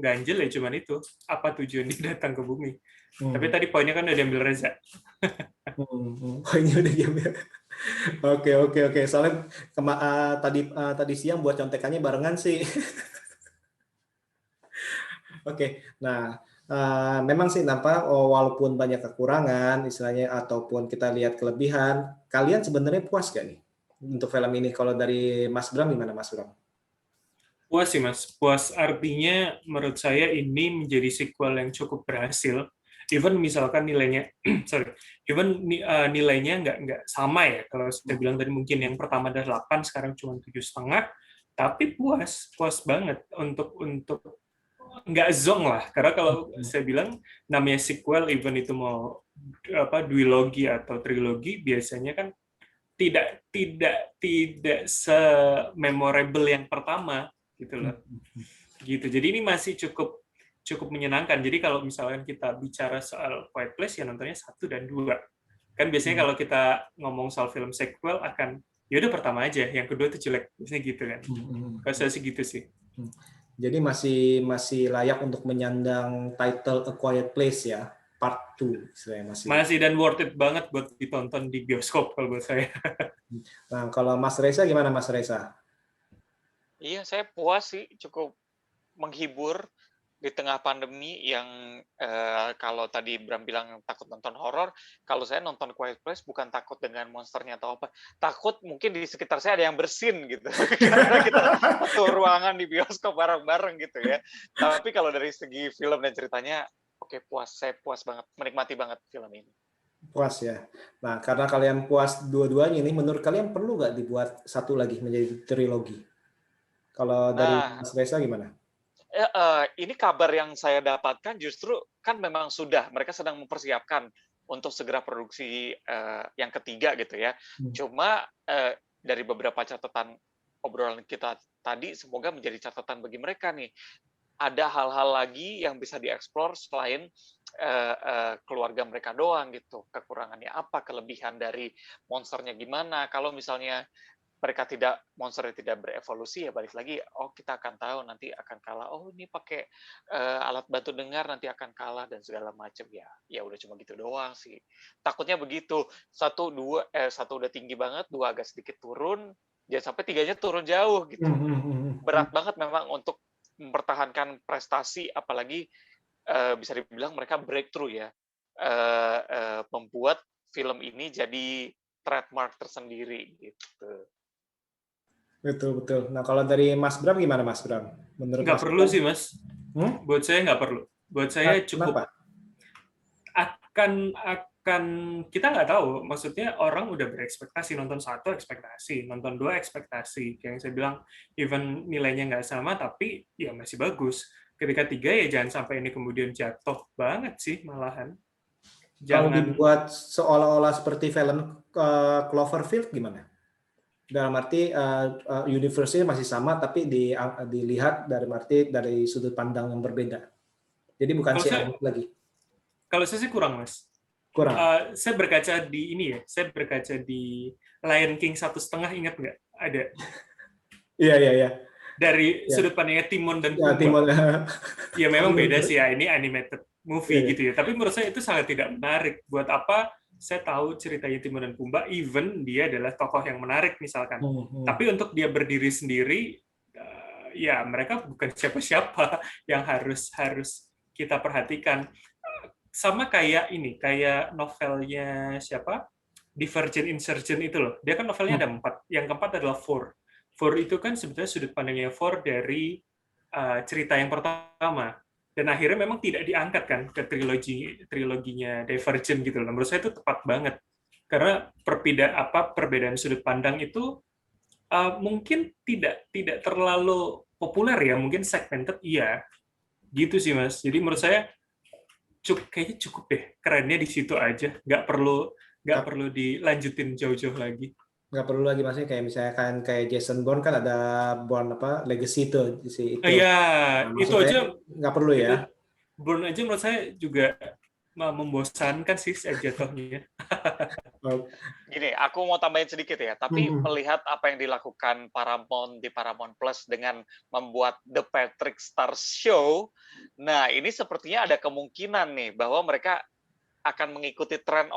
ganjel ya cuman itu, apa tujuan dia datang ke bumi. Tapi Hmm. tadi poinnya kan udah diambil Reza. Oh, ini udah diambil. Oke, oke, oke. Soalnya tadi siang buat contekannya barengan sih. Oke, nah memang sih nampak walaupun banyak kekurangan istilahnya ataupun kita lihat kelebihan, kalian sebenarnya puas gak nih untuk film ini? Kalau dari Mas Bram gimana Mas Bram? Puas sih Mas, puas artinya menurut saya ini menjadi sequel yang cukup berhasil. Even misalkan nilainya, sorry, even nilainya nggak sama ya. Kalau saya bilang tadi mungkin yang pertama ada 8, sekarang cuma 7,5, tapi puas banget untuk nggak zonk lah. Karena kalau saya bilang namanya sequel, even itu mau apa duologi atau trilogi, biasanya kan tidak se-memorable yang pertama gitu loh. Gitu. Jadi ini masih cukup cukup menyenangkan. Jadi kalau misalkan kita bicara soal Quiet Place ya nontonnya 1 dan 2. Kan biasanya kalau kita ngomong soal film sequel akan ya udah pertama aja, yang kedua tuh jelek. Biasanya gitu kan. Kalau saya sih gitu sih. Jadi masih layak untuk menyandang title A Quiet Place ya, Part 2 istilahnya masih. Masih dan worth it banget buat ditonton di bioskop kalau buat saya. Nah, kalau Mas Reza gimana Mas Reza? Iya, saya puas sih, cukup menghibur di tengah pandemi yang kalau tadi Bram bilang takut nonton horor, kalau saya nonton Quiet Place bukan takut dengan monsternya atau apa, takut mungkin di sekitar saya ada yang bersin gitu, karena kita satu ruangan di bioskop bareng-bareng gitu ya. Tapi kalau dari segi film dan ceritanya, oke puas, saya puas banget, menikmati banget film ini. Puas ya. Nah, karena kalian puas dua-duanya ini, menurut kalian perlu nggak dibuat satu lagi menjadi trilogi? Kalau dari Nah, Mas Reza gimana? ini kabar yang saya dapatkan justru kan memang sudah mereka sedang mempersiapkan untuk segera produksi yang ketiga gitu ya. Cuma dari beberapa catatan obrolan kita tadi, semoga menjadi catatan bagi mereka nih. Ada hal-hal lagi yang bisa dieksplor selain keluarga mereka doang gitu. Kekurangannya apa, kelebihan dari monsternya gimana. Kalau misalnya mereka monsternya tidak berevolusi ya balik lagi, oh kita akan tahu nanti akan kalah, oh ini pakai alat bantu dengar nanti akan kalah dan segala macam ya udah cuma gitu doang sih, takutnya begitu, satu udah tinggi banget, 2 agak sedikit turun, jangan sampai 3-nya turun jauh gitu. Berat banget memang untuk mempertahankan prestasi, apalagi bisa dibilang mereka breakthrough ya, membuat film ini jadi trademark tersendiri gitu. Betul, betul. Nah, kalau dari Mas Bram gimana Mas Bram? Menurut Nggak Mas perlu Bram? sih, Mas. Buat saya nggak perlu. Buat saya cukup Kenapa? akan kita nggak tahu. Maksudnya orang udah berekspektasi, nonton 1 ekspektasi, nonton 2 ekspektasi. Kayak yang saya bilang, even nilainya nggak sama, tapi ya masih bagus. Ketika 3 ya jangan sampai ini kemudian jatuh banget sih malahan. Kalau dibuat seolah-olah seperti film Cloverfield gimana? Dalam arti universe-nya masih sama, tapi dilihat dari sudut pandang yang berbeda. Jadi bukan lagi. Kalau saya sih kurang, Mas. Kurang. Saya berkaca di ini ya, saya berkaca di Lion King 1,5, ingat nggak? Ada. Iya. Dari sudut pandangnya Timon dan Pumbaa. Ya memang beda sih ya, ini animated movie gitu ya. Tapi menurut saya itu sangat tidak menarik. Buat apa saya tahu ceritanya Timon dan Pumbaa, even dia adalah tokoh yang menarik misalkan. Tapi untuk dia berdiri sendiri, ya mereka bukan siapa-siapa yang harus kita perhatikan. Sama kayak ini, kayak novelnya siapa? Divergent Insurgent itu loh. Dia kan novelnya ada 4. Yang keempat adalah Four. Four itu kan sebetulnya sudut pandangnya Four dari cerita yang pertama. Dan akhirnya memang tidak diangkat kan ke triloginya Divergent gitu loh. Menurut saya itu tepat banget. Karena perbedaan sudut pandang itu mungkin tidak terlalu populer ya, mungkin segmented iya. Gitu sih Mas. Jadi menurut saya kayaknya cukup deh, kerennya di situ aja, nggak perlu dilanjutin jauh-jauh lagi. Nggak perlu lagi, maksudnya kayak misalkan kayak Jason Bourne kan ada Bourne Legacy itu. Iya, itu aja nggak perlu ya. Bourne aja menurut saya juga membosankan sih jatuhnya. Oh, Gini, aku mau tambahin sedikit ya, tapi melihat apa yang dilakukan Paramount di Paramount Plus dengan membuat The Patrick Star Show, nah ini sepertinya ada kemungkinan nih bahwa mereka akan mengikuti tren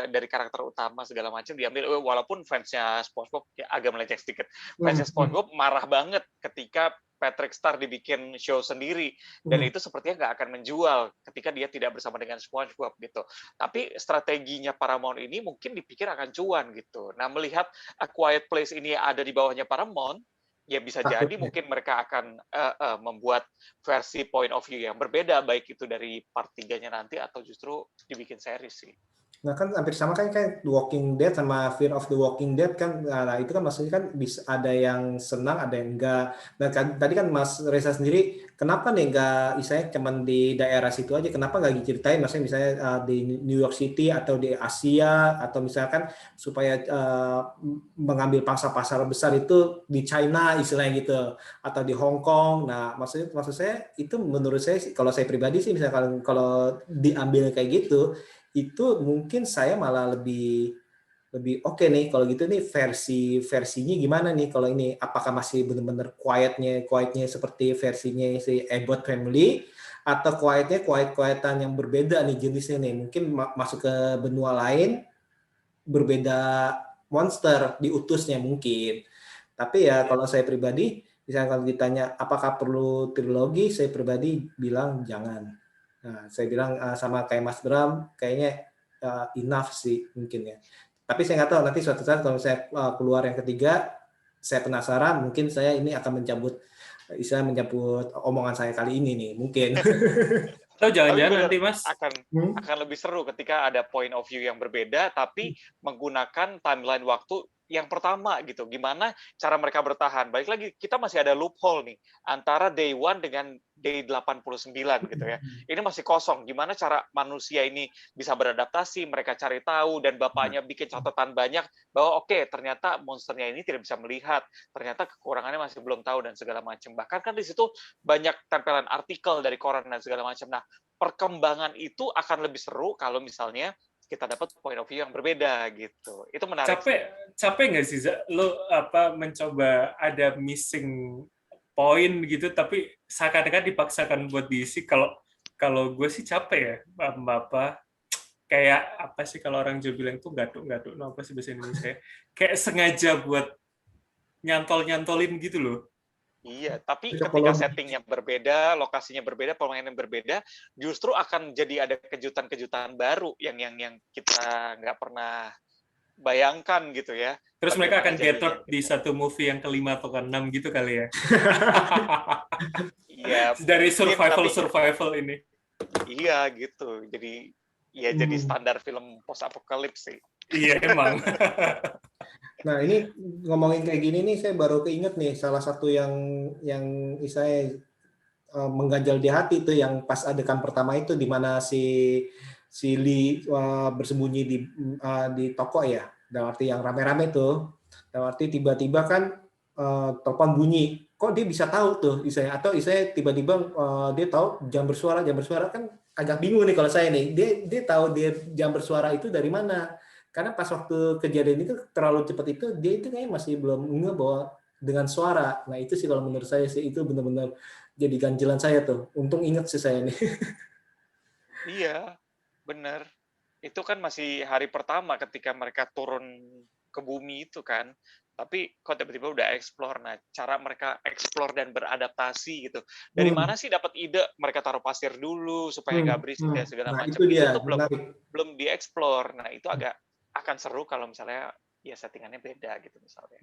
dari karakter utama segala macam diambil, walaupun fansnya SpongeBob ya agak melenceng sedikit. Fansnya SpongeBob marah banget ketika Patrick Star dibikin show sendiri, dan itu sepertinya nggak akan menjual ketika dia tidak bersama dengan SpongeBob gitu. Tapi strateginya Paramount ini mungkin dipikir akan cuan gitu. Nah, melihat A Quiet Place ini ada di bawahnya Paramount, ya bisa jadi takutnya. mungkin mereka akan membuat versi point of view yang berbeda, baik itu dari part 3-nya nanti atau justru dibikin series sih. Nah kan hampir sama kan kayak The Walking Dead sama Fear of the Walking Dead kan. Nah itu kan maksudnya kan bisa ada yang senang, ada yang enggak. Nah kan, tadi kan Mas Reza sendiri, kenapa nih enggak misalnya cuman di daerah situ aja? Kenapa nggak diceritain misalnya di New York City atau di Asia, atau misalkan supaya mengambil pangsa pasar besar itu di China istilahnya gitu, atau di Hong Kong. Nah maksud saya itu menurut saya kalau saya pribadi sih misalkan kalau diambil kayak gitu, itu mungkin saya malah lebih oke nih kalau gitu nih, versinya gimana nih kalau ini, apakah masih benar-benar quietnya seperti versinya si Abbott Family, atau quietan yang berbeda nih jenisnya nih, mungkin masuk ke benua lain, berbeda monster diutusnya mungkin. Tapi ya kalau saya pribadi, misalnya kalau ditanya apakah perlu trilogi, saya pribadi bilang jangan. Nah, saya bilang sama kayak Mas Bram, kayaknya enough sih mungkin ya. Tapi saya nggak tahu nanti suatu saat kalau saya keluar yang ketiga, saya penasaran, mungkin saya ini akan mencabut omongan saya kali ini nih, mungkin. Atau Tapi jangan-jangan benar nanti Mas, akan lebih seru ketika ada point of view yang berbeda, tapi menggunakan timeline waktu yang pertama gitu. Gimana cara mereka bertahan? Balik lagi, kita masih ada loophole nih antara day 1 dengan day 89 gitu ya. Ini masih kosong. Gimana cara manusia ini bisa beradaptasi? Mereka cari tahu dan bapaknya bikin catatan banyak bahwa oke, ternyata monsternya ini tidak bisa melihat. Ternyata kekurangannya masih belum tahu dan segala macam. Bahkan kan di situ banyak tempelan artikel dari koran dan segala macam. Nah, perkembangan itu akan lebih seru kalau misalnya kita dapat point of view yang berbeda gitu. Itu menarik sih. capek nggak sih lo mencoba ada missing point gitu, tapi seakan-akan dipaksakan buat diisi. Kalau gue sih capek ya, kayak apa sih kalau orang Jawa bilang tuh gaduh, no, apa sih bahasa Indonesia? Kayak sengaja buat nyantolin gitu loh. Iya, tapi ketika settingnya berbeda, lokasinya berbeda, permainan berbeda, justru akan jadi ada kejutan-kejutan baru yang kita nggak pernah bayangkan gitu ya. Terus mereka akan get di satu movie yang kelima atau keenam gitu kali ya. Iya. Dari survival ini. Iya gitu. Jadi ya jadi standar film post apokalips sih. Iya emang. Nah ini ngomongin kayak gini nih, saya baru keinget nih salah satu yang saya mengganjal di hati itu yang pas adegan pertama itu di mana si Lee bersembunyi di toko ya, dalam arti yang rame-rame tuh, dalam arti tiba-tiba kan telepon bunyi, kok dia bisa tahu tuh isanya, atau isanya tiba-tiba dia tahu jam bersuara kan agak bingung nih kalau saya nih, dia tahu dia jam bersuara itu dari mana. Karena pas waktu kejadian itu terlalu cepat itu, dia itu kayaknya masih belum ngeh bahwa dengan suara. Nah itu sih kalau menurut saya sih, itu benar-benar jadi ganjilan saya tuh. Untung ingat sih saya nih. Iya, benar. Itu kan masih hari pertama ketika mereka turun ke bumi itu kan. Tapi kok tiba-tiba udah explore. Nah, cara mereka explore dan beradaptasi gitu. Dari mana sih dapat ide mereka taruh pasir dulu supaya nggak berisik dan segala macam. Itu tuh belum dieksplor. Nah, itu agak akan seru kalau misalnya ya settingannya beda gitu misalnya.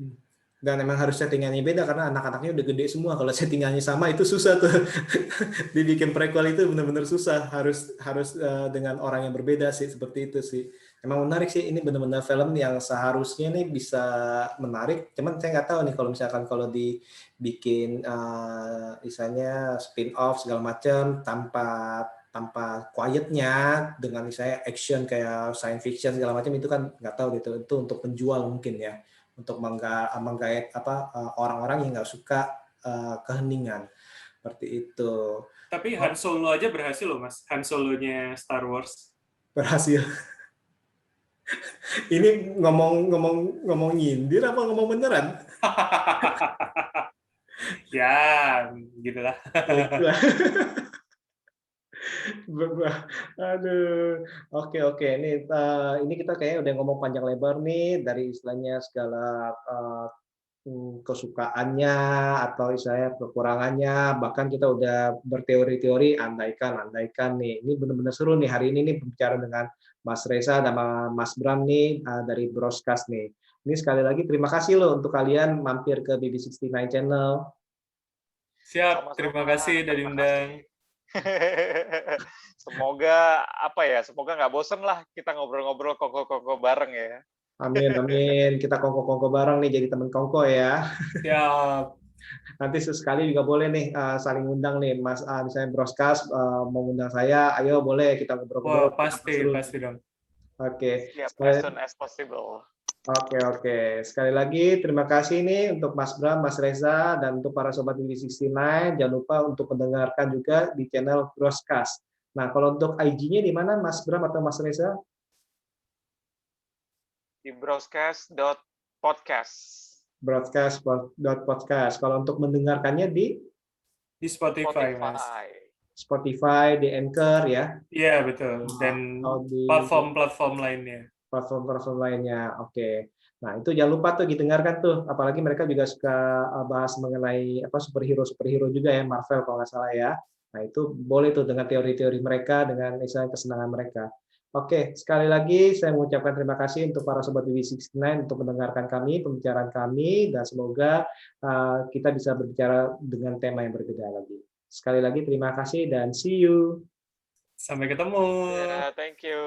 Dan memang harus settingannya beda karena anak-anaknya udah gede semua. Kalau settingannya sama itu susah tuh. Dibikin prequel itu benar-benar susah. Harus dengan orang yang berbeda sih, seperti itu sih. Emang menarik sih, ini benar-benar film yang seharusnya nih bisa menarik. Cuman saya nggak tahu nih kalau misalkan kalau dibikin misalnya spin-off segala macam tanpa quietnya, dengan misalnya action kayak science fiction segala macam, itu kan nggak tahu gitu, itu untuk penjual mungkin ya, untuk menggait orang-orang yang nggak suka keheningan seperti itu. Tapi Han Solo aja berhasil loh Mas, Han Solo-nya Star Wars. Berhasil. Ini ngomong nyindir apa ngomong beneran? Ya, gitulah. Baiklah. Aduh, oke. Ini kita kayaknya udah ngomong panjang lebar nih dari istilahnya segala kesukaannya atau istilahnya kekurangannya, bahkan kita udah berteori-teori andaikan nih. Ini benar-benar seru nih hari ini nih berbicara dengan Mas Reza dan Mas Bram nih dari Broadcast nih. Ini sekali lagi terima kasih loh untuk kalian mampir ke BB69 Channel. Siap, Sama-sama, terima kasih dari terima undang. Semoga semoga nggak bosen lah kita ngobrol-ngobrol kongko-kongko bareng ya. Amin. Kita kongko-kongko bareng nih jadi teman kongko ya. Siap. Nanti sesekali juga boleh nih saling undang nih, Mas. Misalnya Broadcast mau undang saya, ayo boleh kita Wah, ngobrol-ngobrol. pasti dong. Oke. Siap, as soon as possible. Oke. Sekali lagi terima kasih nih untuk Mas Bram, Mas Reza, dan untuk para sobat BB69. Jangan lupa untuk mendengarkan juga di channel Broadcast. Nah, kalau untuk IG-nya di mana, Mas Bram atau Mas Reza? Di broadcast.podcast. Broadcast.podcast. Kalau untuk mendengarkannya di Spotify, Mas. Spotify, di Anchor ya. Iya, betul. Dan di platform-platform lainnya. Platform lainnya. Oke. Nah, itu jangan lupa tuh didengarkan tuh. Apalagi mereka juga suka bahas mengenai superhero juga ya, Marvel kalau nggak salah ya. Nah, itu boleh tuh dengan teori-teori mereka, dengan misalnya kesenangan mereka. Oke, sekali lagi saya mengucapkan terima kasih untuk para sobat BB69 untuk mendengarkan kami, pembicaraan kami, dan semoga kita bisa berbicara dengan tema yang berbeda lagi. Sekali lagi terima kasih dan see you. Sampai ketemu. Yeah, thank you.